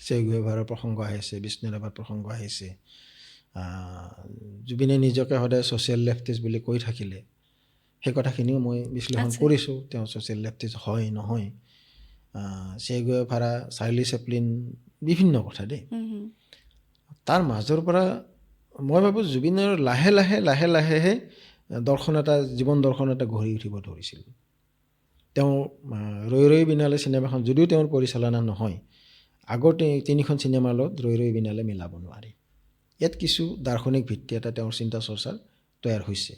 চে গুয়েভাৰাৰ প্ৰসংগ আহিছে, বিষ্ণু ৰাভাৰ প্ৰসংগ আহিছে। জুবিনে নিজকে সদায় ছ'চিয়েল লেফটিষ্ট বুলি কৈ থাকিলে, সেই কথাখিনিও মই বিশ্লেষণ কৰিছোঁ, তেওঁ ছ'চিয়েল লেফটিষ্ট হয় নহয়। চে গুয়েভাৰা, চাৰ্লি চেপলিন, বিভিন্ন কথা দেই। তাৰ মাজৰ পৰা মই ভাবোঁ জুবিনৰ লাহে লাহেহে জীৱন দৰ্শন এটা গঢ়ি উঠিব ধৰিছিল। তেওঁ ৰৈ ৰৈ বিনালে চিনেমাখন যদিও তেওঁৰ পৰিচালনা নহয়, আগৰ 3খন চিনেমাৰ লগত ৰৈ ৰৈ বিনালে মিলাব নোৱাৰি। ইয়াত কিছু দাৰ্শনিক ভিত্তি এটা তেওঁৰ চিন্তা চৰ্চাৰ তৈয়াৰ হৈছে।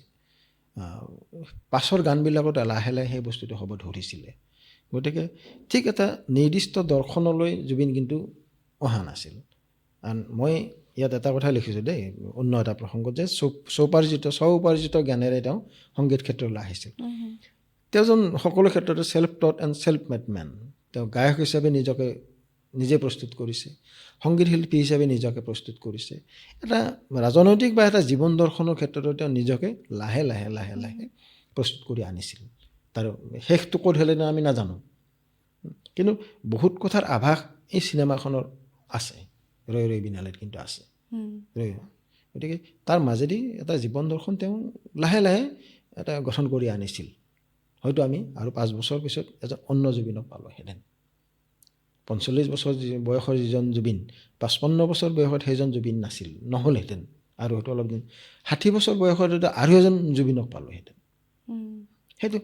পাছৰ গানবিলাকত লাহে সেই বস্তুটো হ'ব ধৰিছিলে। গতিকে ঠিক এটা নিৰ্দিষ্ট দৰ্শনলৈ জুবিন কিন্তু অহা নাছিল। মই ইয়াত এটা কথা লিখিছোঁ দেই, অন্য এটা প্ৰসংগত, যে স্ব-উপাৰ্জিত জ্ঞানেৰে তেওঁ সংগীত ক্ষেত্ৰলৈ আহিছিল। তেওঁজন সকলো ক্ষেত্ৰতে self taught and self made men. তেওঁ গায়ক হিচাপে নিজে প্ৰস্তুত কৰিছে, সংগীত শিল্পী হিচাপে নিজকে প্ৰস্তুত কৰিছে। এটা ৰাজনৈতিক বা এটা জীৱন দৰ্শনৰ ক্ষেত্ৰতো তেওঁ নিজকে লাহে প্ৰস্তুত কৰি আনিছিল। তাৰ শেষটো ক'ত হ'লেনো আমি নাজানো, কিন্তু বহুত কথাৰ আভাস এই চিনেমাখনৰ আছে, ৰৈ ৰৈ বিনালেত কিন্তু আছে। গতিকে তাৰ মাজেদি এটা জীৱন দৰ্শন তেওঁ লাহে লাহে এটা গঠন কৰি আনিছিল। হয়তো আমি আৰু 5 বছৰ পিছত এজন অন্য জুবিনক পালোঁহেঁতেন। 45 বছৰ বয়সৰ যিজন জুবিন 55 বছৰ বয়সত সেইজন জুবিন নাছিল, নহ'লহেঁতেন। আৰু হয়তো অলপ দিন 60 বছৰ বয়সত আৰু এজন জুবিনক পালোঁহেঁতেন। সেইটো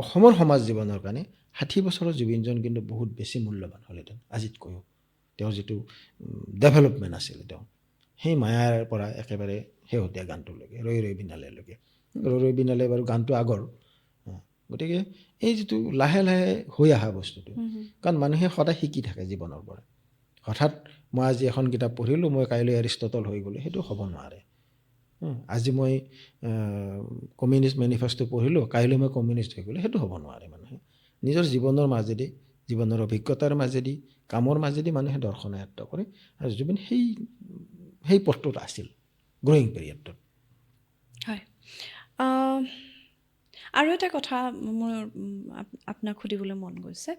অসমৰ সমাজ জীৱনৰ কাৰণে 60 বছৰৰ জুবিনজন কিন্তু বহুত বেছি মূল্যৱান হ'লহেঁতেন আজিতকৈও। তেওঁৰ যিটো ডেভেলপমেণ্ট আছিলে তেওঁ সেই মায়াৰ পৰা একেবাৰে শেহতীয়া গানটোলৈকে ৰৈ ৰৈ বিনালেলৈকে। ৰৈ ৰৈ বিনালে বাৰু গানটো আগৰ। গতিকে এই যিটো লাহে লাহে হৈ অহা বস্তুটো, কাৰণ মানুহে সদায় শিকি থাকে জীৱনৰ পৰা। হঠাৎ মই আজি এখন কিতাপ পঢ়িলোঁ, মই কাইলৈ এৰিষ্টটল হৈ গ'লোঁ, সেইটো হ'ব নোৱাৰে। আজি মই কমিউনিষ্ট মেনিফেষ্টো পঢ়িলোঁ, কাইলৈ মই কমিউনিষ্ট হৈ গ'লোঁ, সেইটো হ'ব নোৱাৰে। মানুহে নিজৰ জীৱনৰ মাজেদি, জীৱনৰ অভিজ্ঞতাৰ মাজেদি, কামৰ মাজেদি মানুহে দৰ্শন আয়ত্ব কৰে। আৰু জুবিন সেই পথটোত আছিল গ্ৰয়িং পিৰিয়ডটোত। হয়। আৰু এটা কথা মোৰ আপোনাক সুধিবলৈ মন গৈছে,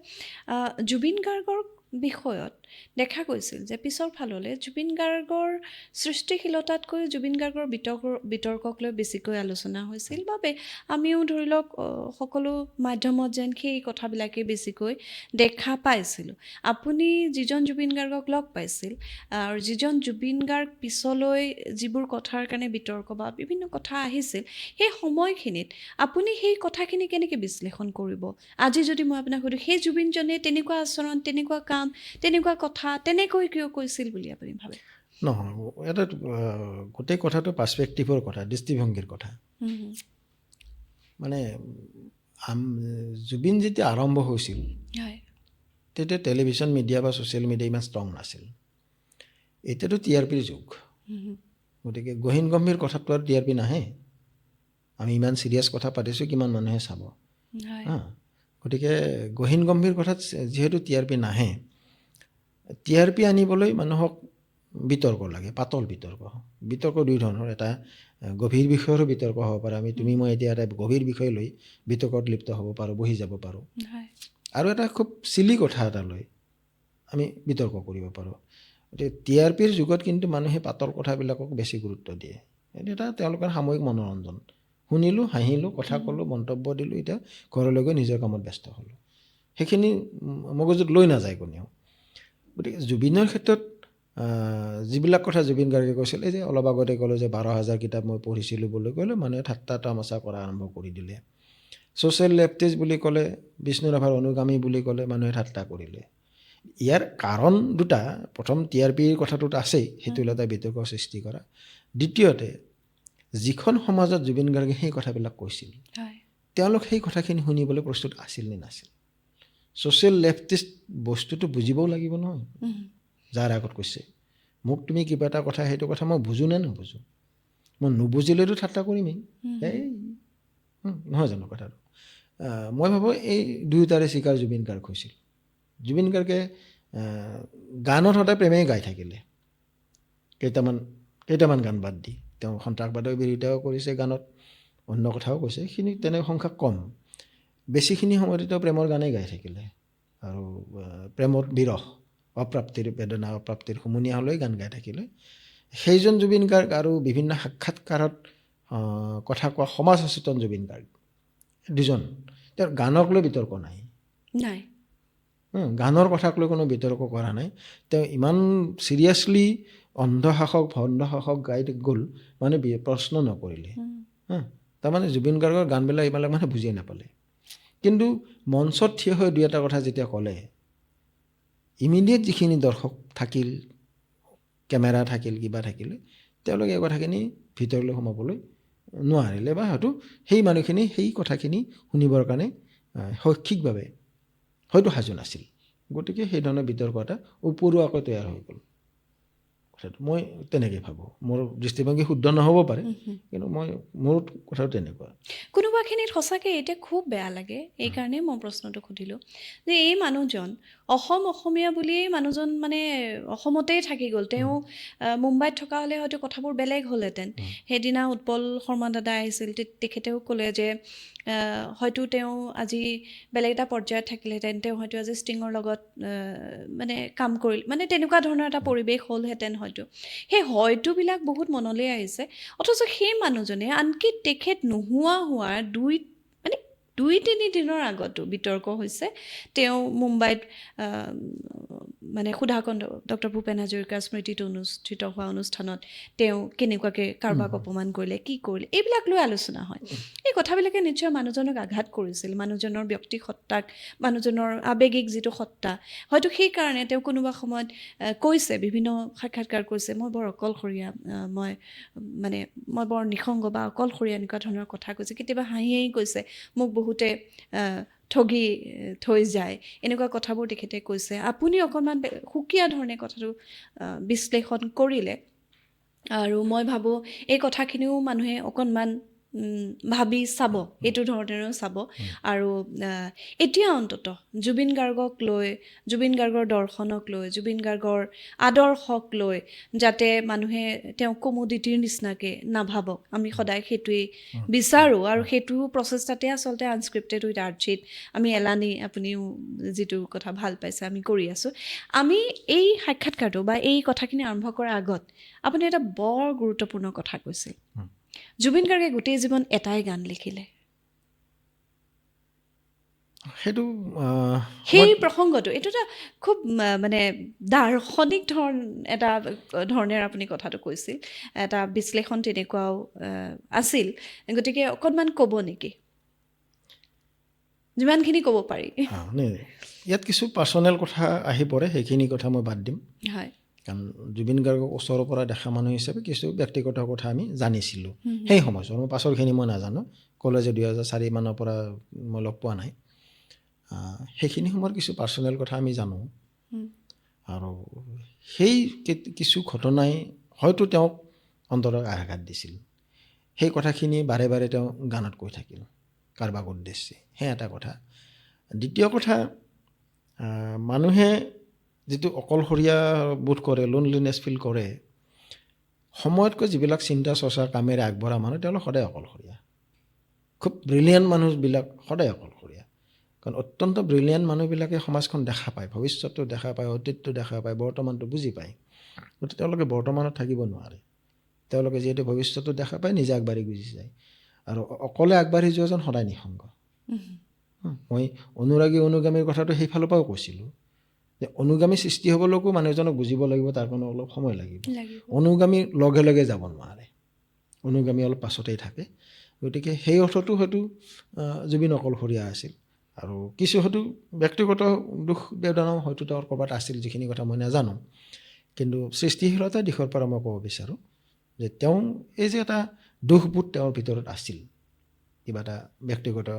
জুবিন গাৰ্গৰ বিষয়ত দেখা গৈছিল যে পিছৰ ফাললৈ জুবিন গাৰ্গৰ সৃষ্টিশীলতাতকৈ জুবিন গাৰ্গৰ বিতৰ্কক লৈ বেছিকৈ আলোচনা হৈছিল বাবে আমিও ধৰি লওক সকলো মাধ্যমত যেন সেই কথাবিলাকেই বেছিকৈ দেখা পাইছিলোঁ। আপুনি যিজন জুবিন গাৰ্গক লগ পাইছিল আৰু যিজন জুবিন গাৰ্গ পিছলৈ যিবোৰ কথাৰ কাৰণে বিতৰ্ক বা বিভিন্ন কথা আহিছিল, সেই সময়খিনিত আপুনি সেই কথাখিনি কেনেকৈ বিশ্লেষণ কৰিব? আজি যদি মই আপোনাক সুধোঁ, সেই জুবিনজনে তেনেকুৱা আচৰণ, তেনেকুৱা কাম, তেনেকুৱা কথা তেনেকৈ কিয় কৈছিল বুলি আপুনি ভাবে? নহয়, এটা গোটেই কথাটো পাৰ্চপেক্টিভৰ কথা, দৃষ্টিভংগীৰ কথা। মানে জুবিন যেতিয়া আৰম্ভ হৈছিল তেতিয়া টেলিভিশ্যন মিডিয়া বা ছ'চিয়েল মিডিয়া ইমান ষ্ট্ৰং নাছিল। এতিয়াতো TRPৰ যুগ। গতিকে গহীন গম্ভীৰ কথাটো আৰু TRP নাহে। আমি ইমান চিৰিয়াছ কথা পাতিছোঁ, কিমান মানুহে চাব। গতিকে গহীন গম্ভীৰ কথাত যিহেতু TRP নাহে, TRP আনিবলৈ মানুহক বিতৰ্ক লাগে, পাতল বিতৰ্ক। বিতৰ্ক দুই ধৰণৰ, এটা গভীৰ বিষয়ৰো বিতৰ্ক হ'ব পাৰে। তুমি মই এতিয়া এটা গভীৰ বিষয় লৈ বিতৰ্কত লিপ্ত হ'ব পাৰোঁ, বহি যাব পাৰোঁ। আৰু এটা খুব চিলি কথা এটা লৈ আমি বিতৰ্ক কৰিব পাৰোঁ। গতিকে TRPৰ যুগত কিন্তু মানুহে পাতল কথাবিলাকক বেছি গুৰুত্ব দিয়ে। এটা তেওঁলোকৰ সাময়িক মনোৰঞ্জন। শুনিলোঁ, হাঁহিলোঁ, কথা ক'লোঁ, মন্তব্য দিলোঁ, এতিয়া ঘৰলৈ গৈ নিজৰ কামত ব্যস্ত হ'লোঁ। সেইখিনি মগজুত লৈ নাযায় কোনেও। গতিকে জুবিনৰ ক্ষেত্ৰত যিবিলাক কথা জুবিন গাৰ্গে কৈছিল, এই যে অলপ আগতে ক'লোঁ যে 12,000 কিতাপ মই পঢ়িছিলোঁ বুলি ক'লে মানুহে ঠাট্টা তামাচা কৰা আৰম্ভ কৰি দিলে। ছ'চিয়েল লেফটিষ্ট বুলি ক'লে, বিষ্ণু ৰাভাৰ অনুগামী বুলি ক'লে মানুহে ঠাট্টা কৰিলে। ইয়াৰ কাৰণ দুটা, প্ৰথম TRPৰ কথাটোত আছেই, সেইটো এটা বিতৰ্ক সৃষ্টি কৰা। দ্বিতীয়তে যিখন সমাজত জুবিন গাৰ্গে সেই কথাবিলাক কৈছিল, তেওঁলোক সেই কথাখিনি শুনিবলৈ প্ৰস্তুত আছিল নে নাছিল? ছ'চিয়েল লেফটিষ্ট বস্তুটো বুজিবও লাগিব নহয়। যাৰ আগত কৈছে মোক তুমি কিবা এটা কথা, সেইটো কথা মই বুজোঁ নে নুবুজোঁ? মই নুবুজিলেতো ঠাট্টা কৰিমেই। নহয় জানো কথাটো? মই ভাবোঁ এই দুয়োটাৰে চিকাৰ জুবিন গাৰ্গ হৈছিল। জুবিন গাৰ্গে গানত সদায় প্ৰেমেই গাই থাকিলে। কেইটামান গান বাদ দি তেওঁ সন্ত্ৰাসবাদৰ বিৰোধিতাও কৰিছে গানত, অন্য কথাও কৈছে, সেইখিনি তেনে সংখ্যা কম। বেছিখিনি সময়তে তেওঁ প্ৰেমৰ গানেই গাই থাকিলে। আৰু প্ৰেমত বিৰহ, অপ্ৰাপ্তিৰ বেদনা, অপ্ৰাপ্তিৰ হুমুনিয়া হ'লেই গান গাই থাকিলে। সেইজন জুবিন গাৰ্গ আৰু বিভিন্ন সাক্ষাৎকাৰত কথা কোৱা সমাজ সচেতন জুবিন গাৰ্গ, দুজন। তেওঁৰ গানক লৈ বিতৰ্ক নাই। গানৰ কথাক লৈ কোনো বিতৰ্ক কৰা নাই। তেওঁ ইমান চিৰিয়াছলি অন্ধ শাসক, ভণ্ড শাসক গাই গ'ল, মানে প্ৰশ্ন নকৰিলে। তাৰমানে জুবিন গাৰ্গৰ গানবিলাক এইবিলাক মানুহে বুজিয়ে নাপালে। কিন্তু মঞ্চত থিয় হৈ দুই এটা কথা যেতিয়া ক'লে, ইমিডিয়েট যিখিনি দৰ্শক থাকিল, কেমেৰা থাকিল, কিবা থাকিলে, তেওঁলোকে এই কথাখিনি ভিতৰলৈ সোমাবলৈ নোৱাৰিলে, বা হয়তো সেই মানুহখিনি সেই কথাখিনি শুনিবৰ কাৰণে শৈক্ষিকভাৱে হয়তো সাজু নাছিল। গতিকে সেই ধৰণৰ বিতৰ্ক এটা উপৰুৱাকৈ তৈয়াৰ হৈ গ'ল। কথাটো মই তেনেকৈ ভাবোঁ। মোৰ দৃষ্টিভংগী শুদ্ধ নহ'ব পাৰে, কিন্তু মোৰ কথাটো তেনেকুৱা। কোনোবাখিনিত সঁচাকৈ এতিয়া খুব বেয়া লাগে, এইকাৰণেই মই প্ৰশ্নটো সুধিলোঁ যে এই মানুহজন অসমীয়া বুলিয়েই মানুহজন মানে অসমতেই থাকি গ'ল। তেওঁ মুম্বাইত থকা হ'লে হয়তো কথাবোৰ বেলেগ হ'লহেঁতেন। সেইদিনা উৎপল শৰ্মা দাদা আহিছিল, তেখেতেও ক'লে যে হয়তো তেওঁ আজি বেলেগ এটা পৰ্যায়ত থাকিলেহেঁতেন, তেওঁ হয়তো আজি ষ্টিঙৰ লগত মানে কাম কৰিল, মানে তেনেকুৱা ধৰণৰ এটা পৰিৱেশ হ'লহেঁতেন হয়তো। হয়তো সেই হয়তোবিলাক বহুত মনলৈ আহিছে অথচ সেই মানুহজনে আনকি তেখেত নোহোৱা হোৱাৰ দুই তিনি দিনৰ আগতো বিতৰ্ক হৈছে তেওঁ মুম্বাইত মানে সুধাকণ্ড ডক্টৰ ভূপেন হাজৰিকাৰ স্মৃতিত অনুষ্ঠিত হোৱা অনুষ্ঠানত তেওঁ কেনেকুৱাকৈ কাৰোবাক অপমান কৰিলে কি কৰিলে এইবিলাক লৈ আলোচনা হয় এই কথাবিলাকে নিশ্চয় মানুহজনক আঘাত কৰিছিল মানুহজনৰ ব্যক্তিসত্তাক মানুহজনৰ আৱেগিক যিটো সত্তা হয়তো সেইকাৰণে তেওঁ কোনোবা সময়ত কৈছে বিভিন্ন সাক্ষাৎকাৰ কৈছে মই বৰ অকলশৰীয়া মই বৰ নিসংগ বা অকলশৰীয়া এনেকুৱা ধৰণৰ কথা কৈছে কেতিয়াবা হাঁহি কৈছে মোক বহুতে ঠগি থৈ যায় এনেকুৱা কথাবোৰ তেখেতে কৈছে আপুনি অকণমান সুকীয়া ধৰণে কথাটো বিশ্লেষণ কৰিলে আৰু মই ভাবোঁ এই কথাখিনিও মানুহে অকণমান ভাবি চাব এইটো ধৰণেৰেও চাব আৰু এতিয়া অন্তত জুবিন গাৰ্গক লৈ জুবিন গাৰ্গৰ দৰ্শনক লৈ জুবিন গাৰ্গৰ আদৰ্শক লৈ যাতে মানুহে তেওঁ কমোডিটিৰ নিচিনাকৈ নাভাবক আমি সদায় সেইটোৱেই বিচাৰোঁ আৰু সেইটো প্ৰচেষ্টাতে আচলতে আনস্ক্ৰিপ্টেড উইথ আৰ্চিত আমি এলানি আপুনিও যিটো কথা ভাল পাইছে আমি কৰি আছোঁ আমি এই সাক্ষাৎকাৰটো বা এই কথাখিনি আৰম্ভ কৰাৰ আগত আপুনি এটা বৰ গুৰুত্বপূৰ্ণ কথা কৈছিল জুবিন গাৰ্গে গোটেই জীৱন এটাই গান লিখিলে সেইটো সেই প্ৰসংগটো এইটো এটা খুব মানে দাৰ্শনিক এটা ধৰণেৰে আপুনি কথাটো কৈছিল এটা বিশ্লেষণ তেনেকুৱাও আছিল গতিকে অকণমান ক'ব নেকি যিমানখিনি ক'ব পাৰি ইয়াত কিছু পাৰ্চনেল কথা আহি পৰে সেইখিনি কথা মই বাদ দিম হয় কাৰণ জুবিন গাৰ্গক ওচৰৰ পৰা দেখা মানুহ হিচাপে কিছু ব্যক্তিগত কথা আমি জানিছিলোঁ সেই সময়ছোৱাত মই পাছৰখিনি মই নাজানো ক'লে যে 2004 মানৰ পৰা মই লগ পোৱা নাই সেইখিনি সময়ৰ কিছু পাৰ্চনেল কথা আমি জানো আৰু সেই কিছু ঘটনাই হয়তো তেওঁক অন্তৰত আঘাত দিছিল সেই কথাখিনি বাৰে বাৰে তেওঁ গানত কৈ থাকিল কাৰোবাক উদ্দেশ্যে সেই এটা কথা দ্বিতীয় কথা মানুহে যিটো অকলশৰীয়া বোধ কৰে লোনলিনেছ ফিল কৰে সময়তকৈ যিবিলাক চিন্তা চৰ্চা কামেৰে আগবঢ়া মানুহ তেওঁলোক সদায় অকলশৰীয়া খুব ব্ৰিলিয়েণ্ট মানুহবিলাক সদায় অকলশৰীয়া কাৰণ অত্যন্ত ব্ৰিলিয়েণ্ট মানুহবিলাকে সমাজখন দেখা পায় ভৱিষ্যতটো দেখা পায় অতীতটো দেখা পায় বৰ্তমানটো বুজি পায় গতিকে তেওঁলোকে বৰ্তমানত থাকিব নোৱাৰে তেওঁলোকে যিহেতু ভৱিষ্যতটো দেখা পায় নিজে আগবাঢ়ি গুচি যায় আৰু অকলে আগবাঢ়ি যোৱাজন সদায় নিসংগ মই অনুগামীৰ কথাটো সেইফালৰ পৰাও কৈছিলোঁ যে অনুগামী সৃষ্টি হ'বলৈকো মানুহজনক বুজিব লাগিব তাৰ কাৰণে অলপ সময় লাগিব অনুগামীৰ লগে লগে যাব নোৱাৰে অনুগামী অলপ পাছতেই থাকে গতিকে সেই অৰ্থটো হয়তো জুবিন অকলশৰীয়া আছিল আৰু কিছু হয়তো ব্যক্তিগত দুখ বেদনাও হয়তো তেওঁৰ ক'ৰবাত আছিল যিখিনি কথা মই নাজানো কিন্তু সৃষ্টিশীলতাৰ দিশৰ পৰা মই ক'ব বিচাৰোঁ যে তেওঁ এই যে এটা দুখবোধ তেওঁৰ ভিতৰত আছিল কিবা এটা ব্যক্তিগত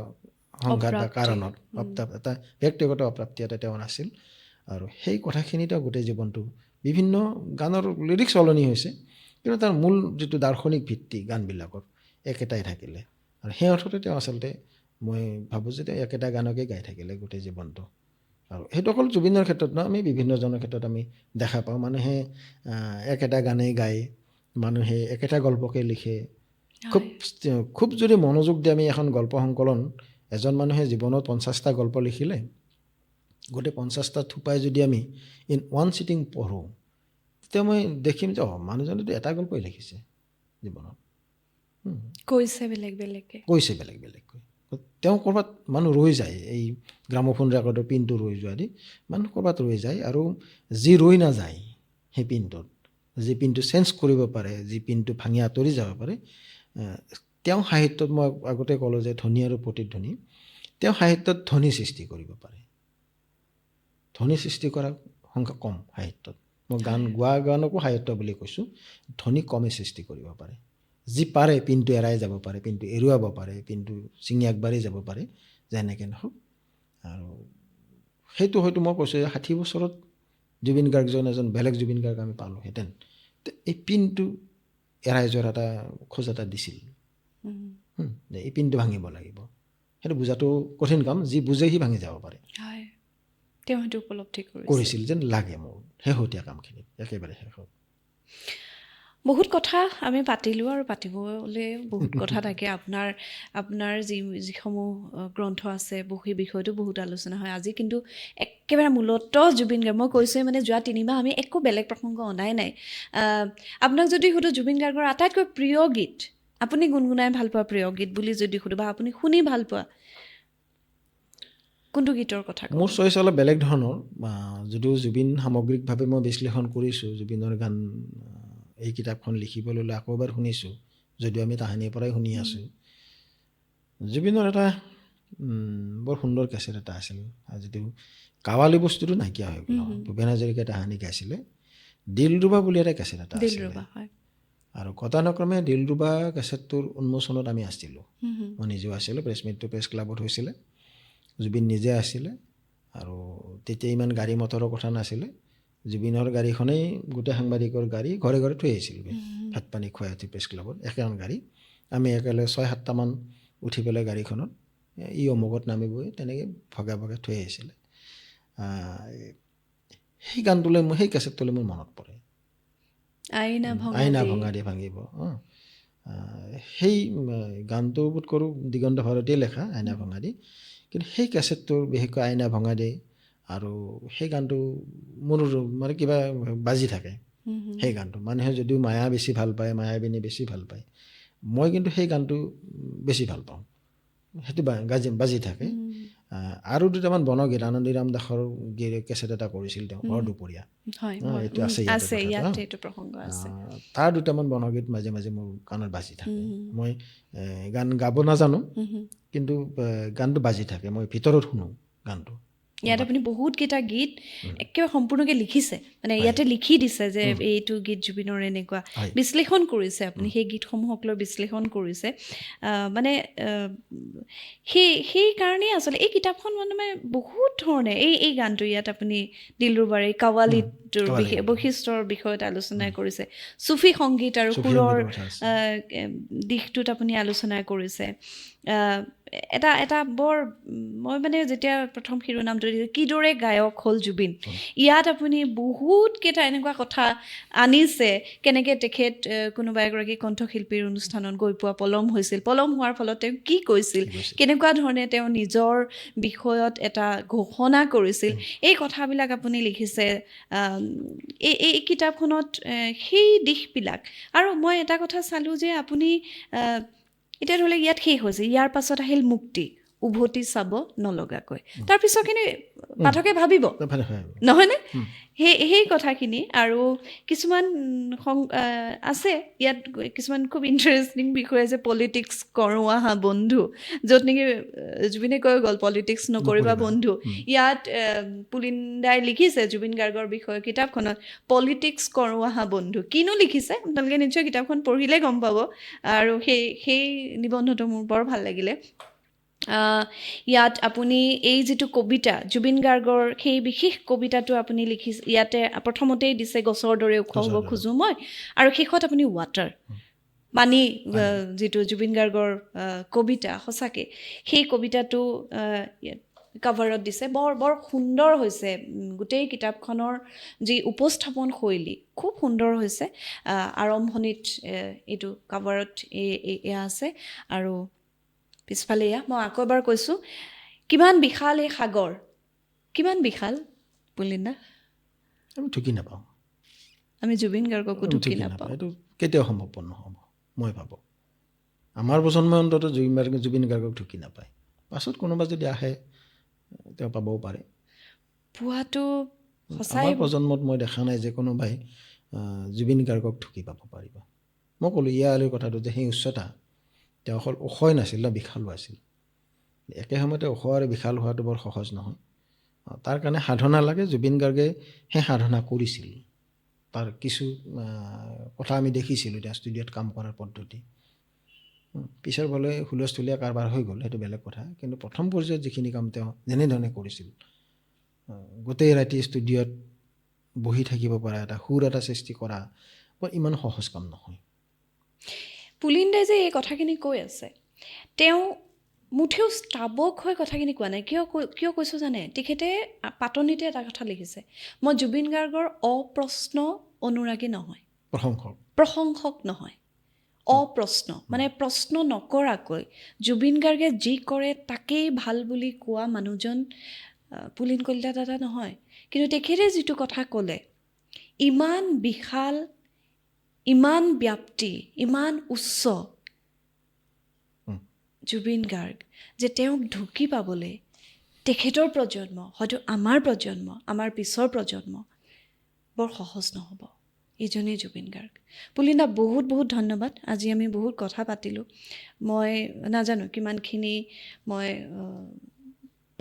সংঘাত বা কাৰণত এটা ব্যক্তিগত অপ্ৰাপ্তি এটা তেওঁৰ আছিল আৰু সেই কথাখিনি তেওঁ গোটেই জীৱনটো বিভিন্ন গানৰ লিৰিক্স সলনি হৈছে কিন্তু তাৰ মূল যিটো দাৰ্শনিক ভিত্তি গানবিলাকৰ একেটাই থাকিলে আৰু সেই অৰ্থতে তেওঁ আচলতে মই ভাবোঁ যে তেওঁ একেটা গানকে গাই থাকিলে গোটেই জীৱনটো আৰু সেইটো অকল জুবিনৰ ক্ষেত্ৰত নহয় আমি বিভিন্নজনৰ ক্ষেত্ৰত আমি দেখা পাওঁ মানুহে একেটা গানেই গায় মানুহে একেটা গল্পকে লিখে খুব যদি মনোযোগ দি আমি এখন গল্প সংকলন এজন মানুহে জীৱনত 50টা গল্প লিখিলে গোটেই 50টা থোপাই যদি আমি ইন ওৱান চিটিং পঢ়োঁ তেতিয়া মই দেখিম যে মানুহজনেতো এটা গল্পই লিখিছে জীৱনত কৈছে বেলেগ বেলেগকৈ তেওঁ ক'ৰবাত মানুহ ৰৈ যায় এই গ্ৰামোফোন ৰেকৰ্ডৰ পিনটো ৰৈ যোৱা দি মানুহ ক'ৰবাত ৰৈ যায় আৰু যি ৰৈ নাযায় সেই পিনটোত যি পিনটো চেঞ্জ কৰিব পাৰে যি পিনটো ভাঙি আঁতৰি যাব পাৰে তেওঁ সাহিত্যত মই আগতে ক'লোঁ যে ধ্বনি আৰু প্ৰতিধ্বনি তেওঁ সাহিত্যত ধ্বনি সৃষ্টি কৰিব পাৰে ধ্বনি সৃষ্টি কৰাৰ সংখ্যা কম সাহিত্যত মই গান গোৱা গানকো সাহিত্য বুলি কৈছোঁ ধ্বনি কমে সৃষ্টি কৰিব পাৰে যি পাৰে পিনটো এৰাই যাব পাৰে পিনটো এৰুৱাব পাৰে পিনটো ছিঙি আগবাঢ়ি যাব পাৰে যেনেকৈ নহওক আৰু সেইটো হয়তো মই কৈছোঁ যে 60 বছৰত জুবিন গাৰ্গজন এজন বেলেগ জুবিন গাৰ্গ আমি পালোঁহেঁতেন এই পিনটো এৰাই যোৱাৰ এটা খোজ এটা দিছিল যে এই পিনটো ভাঙিব লাগিব সেইটো বুজাটো কঠিন কাম যি বুজে সি ভাঙি যাব পাৰে তেওঁ সেইটো উপলব্ধি কৰিছিল যেন লাগে মোৰ শেহতীয়া কামখিনি একেবাৰে শেষত বহুত কথা আমি পাতিলোঁ আৰু পাতিবলৈ বহুত কথা থাকে আপোনাৰ যিসমূহ গ্ৰন্থ আছে সেই বিষয়টো বহুত আলোচনা হয় আজি কিন্তু একেবাৰে মূলতঃ জুবিন গাৰ্গ মই কৈছোঁৱে মানে যোৱা 3 মাহ আমি একো বেলেগ প্ৰসংগ অনাই নাই আপোনাক যদি সুধো জুবিন গাৰ্গৰ আটাইতকৈ প্ৰিয় গীত আপুনি গুণগুণাই ভাল পোৱা প্ৰিয় গীত বুলি যদি সুধো বা আপুনি শুনি ভাল পোৱা কোনটো গীতৰ কথা ক'ব? মোৰ চইচ অলপ বেলেগ ধৰণৰ যদিও জুবিন সামগ্ৰিকভাৱে মই বিশ্লেষণ কৰিছোঁ জুবিনৰ গান এই কিতাপখন লিখিবলৈ ল'লে আকৌ এবাৰ শুনিছোঁ যদিও আমি তাহানিৰ পৰাই শুনি আছোঁ জুবিনৰ এটা বৰ সুন্দৰ কেছেট এটা আছিল যিটো কাৱালী বস্তুটো নাইকিয়া হৈ গ'ল ভূপেন হাজৰিকাই তাহানি গাইছিলে দিলৰুবা বুলি এটা কেছেট এটা আছিল আৰু ঘটনাক্ৰমে দিলৰুবা কেছেটটোৰ উন্মোচনত আমি আছিলোঁ মই নিজেও আছিলোঁ প্ৰেছ ক্লাবত হৈছিলে জুবিন নিজে আছিলে আৰু তেতিয়া ইমান গাড়ী মটৰৰ কথা নাছিলে জুবিনৰ গাড়ীখনেই গোটেই সাংবাদিকৰ গাড়ী ঘৰে ঘৰে থৈ আহিছিল ভাত পানী খুৱাই উঠি প্ৰেছ ক্লাবত একেখন গাড়ী আমি একেলগে 6-7টামান উঠি পেলাই গাড়ীখনত অমুকত নামিবই তেনেকৈ ভগাই ভগাই থৈ আহিছিলে সেই গানটোলৈ সেই কেছেটটোলৈ মোৰ মনত পৰে আইনা ভঙা দি ভাঙিব সেই গানটো বোধ কৰোঁ দিগন্ত ভাৰতীয়ে লেখা আইনা ভঙা দি কিন্তু সেই কেছেটটোৰ বিশেষকৈ আইনা ভঙা দি আৰু সেই গানটো মোৰ মানে কিবা বাজি থাকে সেই গানটো মানুহে যদিও মায়া বেছি ভাল পায় মায়াবিনী বেছি ভাল পায় মই কিন্তু সেই গানটো বেছি ভাল পাওঁ সেইটো বাজি থাকে আৰু দুটামান বনগীত আনন্দীৰাম দাসৰ কেছেট এটা কৰিছিল তেওঁ ভৰ দুপৰীয়া এইটো আছে তাৰ দুটামান বনগীত মাজে মাজে মোৰ কাণত বাজি থাকে মই গান গাব নাজানো কিন্তু গানটো বাজি থাকে মই ভিতৰত শুনো গানটো ইয়াত আপুনি বহুতকেইটা গীত একেবাৰে সম্পূৰ্ণকৈ লিখিছে মানে ইয়াতে লিখি দিছে যে এইটো গীত জুবিনৰ এনেকুৱা বিশ্লেষণ কৰিছে আপুনি সেই গীতসমূহক লৈ বিশ্লেষণ কৰিছে মানে সেই কাৰণেই আচলতে এই কিতাপখন মানে বহুত ধৰণে এই গানটো ইয়াত আপুনি দিলৰুবাৰ এই কাৱালীটোৰ বৈশিষ্ট্যৰ বিষয়ত আলোচনা কৰিছে চুফি সংগীত আৰু সুৰৰ দিশটোত আপুনি আলোচনা কৰিছে এটা বৰ মই মানে যেতিয়া প্ৰথম শিৰোনামটো দিছোঁ কিদৰে গায়ক হ'ল জুবিন ইয়াত আপুনি বহুতকেইটা এনেকুৱা কথা আনিছে কেনেকৈ তেখেত কোনোবা এগৰাকী কণ্ঠশিল্পীৰ অনুষ্ঠানত গৈ পোৱা পলম হৈছিল পলম হোৱাৰ ফলত তেওঁ কি কৈছিল কেনেকুৱা ধৰণে তেওঁ নিজৰ বিষয়ত এটা ঘোষণা কৰিছিল এই কথাবিলাক আপুনি লিখিছে এই কিতাপখনত সেই দিশবিলাক আৰু মই এটা কথা চালোঁ যে আপুনি এতিয়া ধৰি লওক ইয়াত শেষ হৈছে ইয়াৰ পাছত আহিল মুক্তি উভতি চাব নলগাকৈ তাৰপিছৰখিনি পাঠকে ভাবিব নহয়নে সেই কথাখিনি আৰু কিছুমান আছে ইয়াত কিছুমান খুব ইণ্টাৰেষ্টিং বিষয় আছে পলিটিক্স কৰোঁ আহা বন্ধু য'ত নেকি জুবিনে কৈ গ'ল পলিটিক্স নকৰিবা বন্ধু ইয়াত পুলিন্দাই লিখিছে জুবিন গাৰ্গৰ বিষয়ে কিতাপখনত পলিটিক্স কৰোঁ আহা বন্ধু কিনো লিখিছে আপোনালোকে নিশ্চয় কিতাপখন পঢ়িলে গম পাব আৰু সেই নিবন্ধটো মোৰ বৰ ভাল লাগিলে ইয়াত আপুনি এই যিটো কবিতা জুবিন গাৰ্গৰ সেই বিশেষ কবিতাটো আপুনি লিখিছে ইয়াতে প্ৰথমতেই দিছে গছৰ দৰে ওখ হ'ব খোজোঁ মই আৰু শেষত আপুনি ৱাটাৰ পানী যিটো জুবিন গাৰ্গৰ কবিতা সঁচাকৈ সেই কবিতাটো কাভাৰত দিছে বৰ সুন্দৰ হৈছে গোটেই কিতাপখনৰ যি উপস্থাপন শৈলী খুব সুন্দৰ হৈছে আৰম্ভণিত এইটো কাভাৰত এয়া আছে আৰু পিছফালে এয়া মই আকৌ এবাৰ কৈছোঁ কিমান বিশাল এই সাগৰ কিমান বিশাল পুলিন্দা আমি ঢুকি নাপাওঁ আমি জুবিন গাৰ্গকো ঢুকি নাপাওঁ এইটো কেতিয়াও সম্ভৱ নহ'ব মই ভাবোঁ আমাৰ প্ৰজন্মই অন্তত জুবিন গাৰ্গক ঢুকি নাপায় পাছত কোনোবা যদি আহে তেওঁ পাবও পাৰে পোৱাটো সঁচাই প্ৰজন্মত মই দেখা নাই যে কোনোবাই জুবিন গাৰ্গক ঢুকি পাব পাৰিব মই ক'লোঁ ইয়াৰ কথাটো যে সেই উচ্চতা তেওঁ অকল ওখই নাছিল ন বিশালো আছিল একে সময়তে ওখ আৰু বিশাল হোৱাটো বৰ সহজ নহয় তাৰ কাৰণে সাধনা লাগে জুবিন গাৰ্গে সেই সাধনা কৰিছিল তাৰ কিছু কথা আমি দেখিছিলোঁ এতিয়া ষ্টুডিঅ'ত কাম কৰাৰ পদ্ধতি পিছৰ ফালে হুলস্থুলীয়া কাৰবাৰ হৈ গ'ল সেইটো বেলেগ কথা কিন্তু প্ৰথম পৰ্যায়ত যিখিনি কাম তেওঁ যেনেধৰণে কৰিছিল গোটেই ৰাতি ষ্টুডিঅ'ত বহি থাকিব পৰা এটা সুৰ এটা সৃষ্টি কৰা বৰ ইমান সহজ কাম নহয় পুলিন্দাই যে এই কথাখিনি কৈ আছে তেওঁ মুঠেও স্তাৱক হৈ কথাখিনি কোৱা নাই কিয় কৈছোঁ জানে তেখেতে পাতনিতে এটা কথা লিখিছে মই জুবিন গাৰ্গৰ অপ্ৰশ্ন অনুৰাগী নহয় প্ৰশংসক প্ৰশংসক নহয়, অপ্ৰশ্ন, মানে প্ৰশ্ন নকৰাকৈ জুবিন গাৰ্গে যি কৰে তাকেই ভাল বুলি কোৱা মানুহজন পুলিন কলিতা দাদা নহয়। কিন্তু তেখেতে যিটো কথা ক'লে, ইমান বিশাল, ইমান ব্যাপ্তি, ইমান উচ্চ জুবিন গাৰ্গ, যে তেওঁক ঢুকি পাবলৈ তেখেতৰ প্ৰজন্ম, হয়তো আমাৰ প্ৰজন্ম, আমাৰ পিছৰ প্ৰজন্ম বৰ সহজ নহ'ব। ইজনেই জুবিন গাৰ্গ। পুলিন্দা বহুত বহুত ধন্যবাদ। আজি আমি বহুত কথা পাতিলোঁ। মই নাজানো কিমানখিনি মই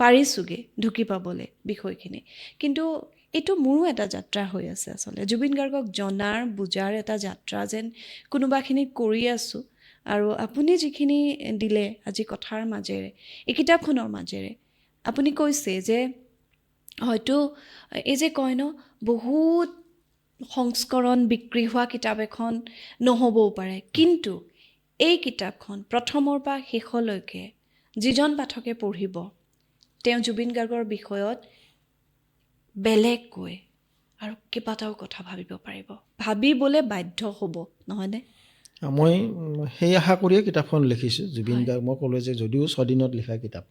পাৰিছোঁগৈ ঢুকি পাবলৈ বিষয়খিনি, কিন্তু এইটো মোৰো এটা যাত্ৰা হৈ আছে আচলতে। জুবিন গাৰ্গক জনাৰ বুজাৰ এটা যাত্ৰা যেন কোনোবাখিনিত কৰি আছোঁ। আৰু আপুনি যিখিনি দিলে আজি কথাৰ মাজেৰে, এই কিতাপখনৰ মাজেৰে আপুনি কৈছে যে হয়তো এই যে কয় ন, বহুত সংস্কৰণ বিক্ৰী হোৱা কিতাপ এখন নহ'বও পাৰে, কিন্তু এই কিতাপখন প্ৰথমৰ পৰা শেষলৈকে যিজন পাঠকে পঢ়িব, তেওঁ জুবিন গাৰ্গৰ বিষয়ত বেলেগকৈ আৰু কেইবাটাও কথা ভাবিব পাৰিব, ভাবিবলৈ বাধ্য হ'ব, নহয়নে? মই সেই আশা কৰিয়ে কিতাপখন লিখিছোঁ। জুবিন হয়। গাৰ্গ, মই ক'লোঁ যে যদিও 6 দিনত লিখা কিতাপ,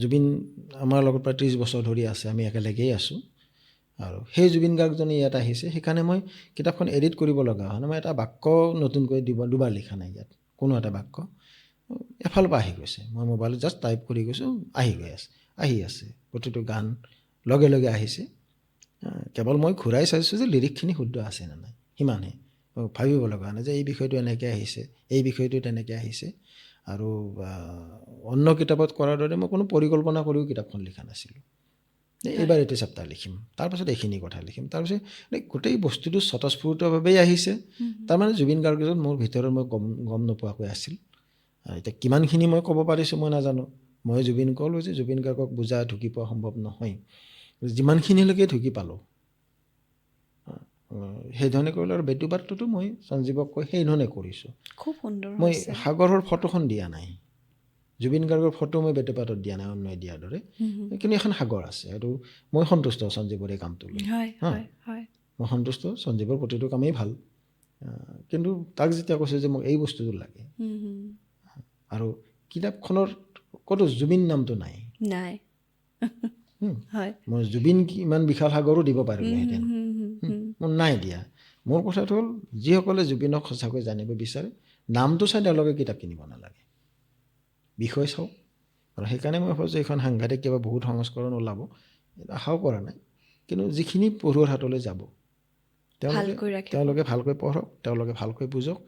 জুবিন আমাৰ লগত প্ৰায় 30 বছৰ ধৰি আছে, আমি একেলগেই আছোঁ। আৰু সেই জুবিন গাৰ্গজনে ইয়াত আহিছে, সেইকাৰণে মই কিতাপখন এডিট কৰিব লগা হয়। মই এটা বাক্য নতুনকৈ দুবাৰ লিখা নাই ইয়াত, কোনো এটা বাক্য এফালৰ পৰা আহি গৈছে। মই মোবাইলত জাষ্ট টাইপ কৰি গৈছোঁ, আহি আছে প্ৰতিটো গান লগে লগে আহিছে। কেৱল মই ঘূৰাই চাইছোঁ যে লিৰিকখিনি শুদ্ধ আছে নে নাই, সিমানহে। ভাবিব লগা নাই যে এই বিষয়টো এনেকৈ আহিছে, এই বিষয়টো তেনেকৈ আহিছে। আৰু অন্য কিতাপত কৰাৰ দৰে মই কোনো পৰিকল্পনা কৰিও কিতাপখন লিখা নাছিলোঁ। এইবাৰ এইটো চেপ্টাৰ লিখিম, তাৰপাছত এইখিনি কথা লিখিম, তাৰপিছত গোটেই বস্তুটো স্বতঃস্ফূৰ্তভাৱেই আহিছে। তাৰমানে জুবিন গাৰ্গজন মোৰ ভিতৰত মই গম নোপোৱাকৈ আছিল। এতিয়া কিমানখিনি মই ক'ব পাৰিছোঁ মই নাজানো। মই জুবিন ক'লোঁ যে জুবিন গাৰ্গক বুজা ঢুকি পোৱা সম্ভৱ নহয়, যিমানখিনিলৈকে ঢুকি পালোঁ সেইধৰণে কৰিলোঁ। আৰু বেটুবাৰটোতো মই সঞ্জীৱক কৈ সেইধৰণে কৰিছোঁ। খুব সুন্দৰ মই হৈছে। সাগৰৰ ফটোখন দিয়া নাই, জুবিন গাৰ্গৰ ফটো মই বেটুপাতত দিয়া নাই অন্যই দিয়াৰ দৰে, কিন্তু এখন সাগৰ আছে। আৰু মই সন্তুষ্ট সঞ্জীৱৰ এই কামটো লৈ। হয়, হয়, হয়। মই সন্তুষ্ট, সঞ্জীৱৰ প্ৰতিটো কামেই ভাল, কিন্তু তাক যেতিয়া কৈছোঁ যে মোক এই বস্তুটো লাগে, আৰু কিতাপখনৰ ক'তো জুবিন নামটো নাই। নাই। হয়। মই জুবিন ইমান বিশাল সাগৰো দিব পাৰিলোহেঁতেন, মোৰ নাই দিয়া। মোৰ কথাটো হ'ল, যিসকলে জুবিনক সঁচাকৈ জানিব বিচাৰে, নামটো চাই তেওঁলোকে কিতাপ কিনিব নালাগে, বিষয় চাওক। আৰু সেইকাৰণে মই ভাবোঁ যে এইখন সাংঘাতিক কিবা বহুত সংস্কৰণ ওলাব, আশাও কৰা নাই। কিন্তু যিখিনি পঢ়ুৱৈৰ হাতলৈ যাব, তেওঁলোকে ভালকৈ পঢ়ক, তেওঁলোকে ভালকৈ বুজক।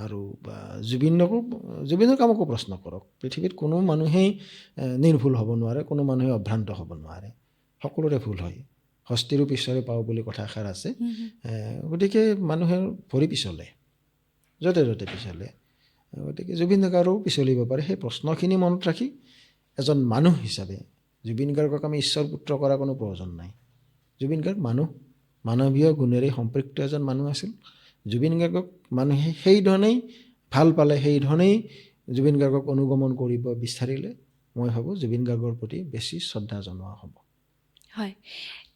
আৰু জুবিনৰ কামকো প্ৰশ্ন কৰক। পৃথিৱীত কোনো মানুহেই নিৰ্ভুল হ'ব নোৱাৰে, কোনো মানুহে অভ্ৰান্ত হ'ব নোৱাৰে, সকলোৰে ভুল হয়। হস্তিৰো পিছৰে পাওঁ বুলি কথা এষাৰ আছে। গতিকে মানুহে ভৰি পিছলে, য'তে ত'তে পিছলে, গতিকে জুবিন গাৰ্গৰো পিছলিব পাৰে। সেই প্ৰশ্নখিনি মনত ৰাখি এজন মানুহ হিচাপে জুবিন গাৰ্গক আমি ঈশ্বৰ পুত্ৰ কৰাৰ কোনো প্ৰয়োজন নাই। জুবিন গাৰ্গ মানৱীয় গুণেৰে সম্পৃক্ত এজন মানুহ আছিল। জুবিন গাৰ্গক মানুহে সেইধৰণেই ভাল পালে, সেইধৰণেই জুবিন গাৰ্গক অনুগমন কৰিব বিচাৰিলে, মই ভাবোঁ জুবিন গাৰ্গৰ প্ৰতি বেছি শ্ৰদ্ধা জনোৱা হ'ব। হয়,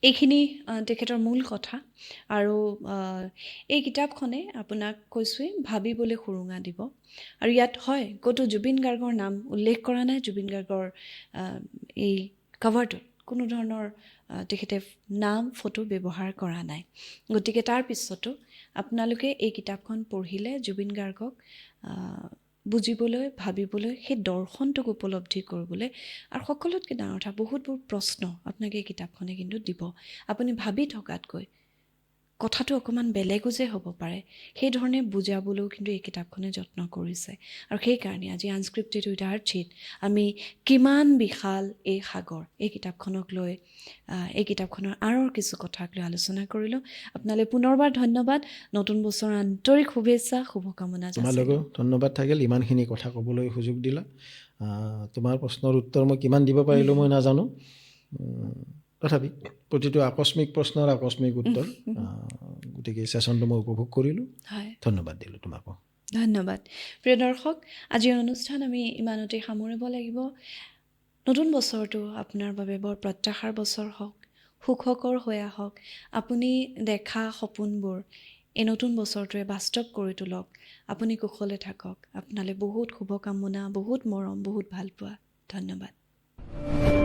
এইখিনি তেখেতৰ মূল কথা। আৰু এই কিতাপখনে আপোনাক কৈছোঁৱেই, ভাবিবলৈ সুৰুঙা দিব। আৰু ইয়াত হয়, ক'তো জুবিন গাৰ্গৰ নাম উল্লেখ কৰা নাই। জুবিন গাৰ্গৰ এই কভাৰটোত কোনো ধৰণৰ তেখেতে নাম, ফটো ব্যৱহাৰ কৰা নাই। গতিকে তাৰ পিছতো আপোনালোকে এই কিতাপখন পঢ়িলে জুবিন গাৰ্গক বুজিবলৈ, ভাবিবলৈ, সেই দৰ্শনটোক উপলব্ধি কৰিবলৈ, আৰু সকলোতকৈ ডাঙৰ কথা, বহুত প্ৰশ্ন আপোনাক এই কিতাপখনে কিন্তু দিব। আপুনি ভাবি থকাতকৈ কথাটো অকণমান বেলেগো যে হ'ব পাৰে, সেইধৰণে বুজাবলৈও কিন্তু এই কিতাপখনে যত্ন কৰিছে। আৰু সেইকাৰণে আজি আনস্ক্ৰিপ্টেড উইথ আৰ্চিত আমি কিমান বিশাল এই সাগৰ, এই কিতাপখনক লৈ, এই কিতাপখনৰ আঁৰৰ কিছু কথাক লৈ আলোচনা কৰিলোঁ। আপোনালৈ পুনৰবাৰ ধন্যবাদ। নতুন বছৰৰ আন্তৰিক শুভেচ্ছা, শুভকামনা যাচিলোঁ। তোমালোকেও ধন্যবাদ থাকিল, ইমানখিনি কথা ক'বলৈ সুযোগ দিলা। তোমাৰ প্ৰশ্নৰ উত্তৰ মই কিমান দিব পাৰিলোঁ মই নাজানো, তথাপি প্ৰতিটো আকস্মিক প্ৰশ্নৰ আকস্মিক উত্তৰ, গতিকে ছেশ্যনটো মই উপভোগ কৰিলোঁ। ধন্যবাদ দিলোঁ তোমাকো। ধন্যবাদ। প্ৰিয় দৰ্শক, আজিৰ অনুষ্ঠান আমি ইমানতে সামৰিব লাগিব। নতুন বছৰটো আপোনাৰ বাবে বৰ প্ৰত্যাশাৰ বছৰ হওক, সুখকৰ হৈ আহক। আপুনি দেখা সপোনবোৰ এই নতুন বছৰটোৱে বাস্তৱ কৰি তোলক। আপুনি কুশলে থাকক। আপোনালৈ বহুত শুভকামনা, বহুত মৰম, বহুত ভালপোৱা। ধন্যবাদ।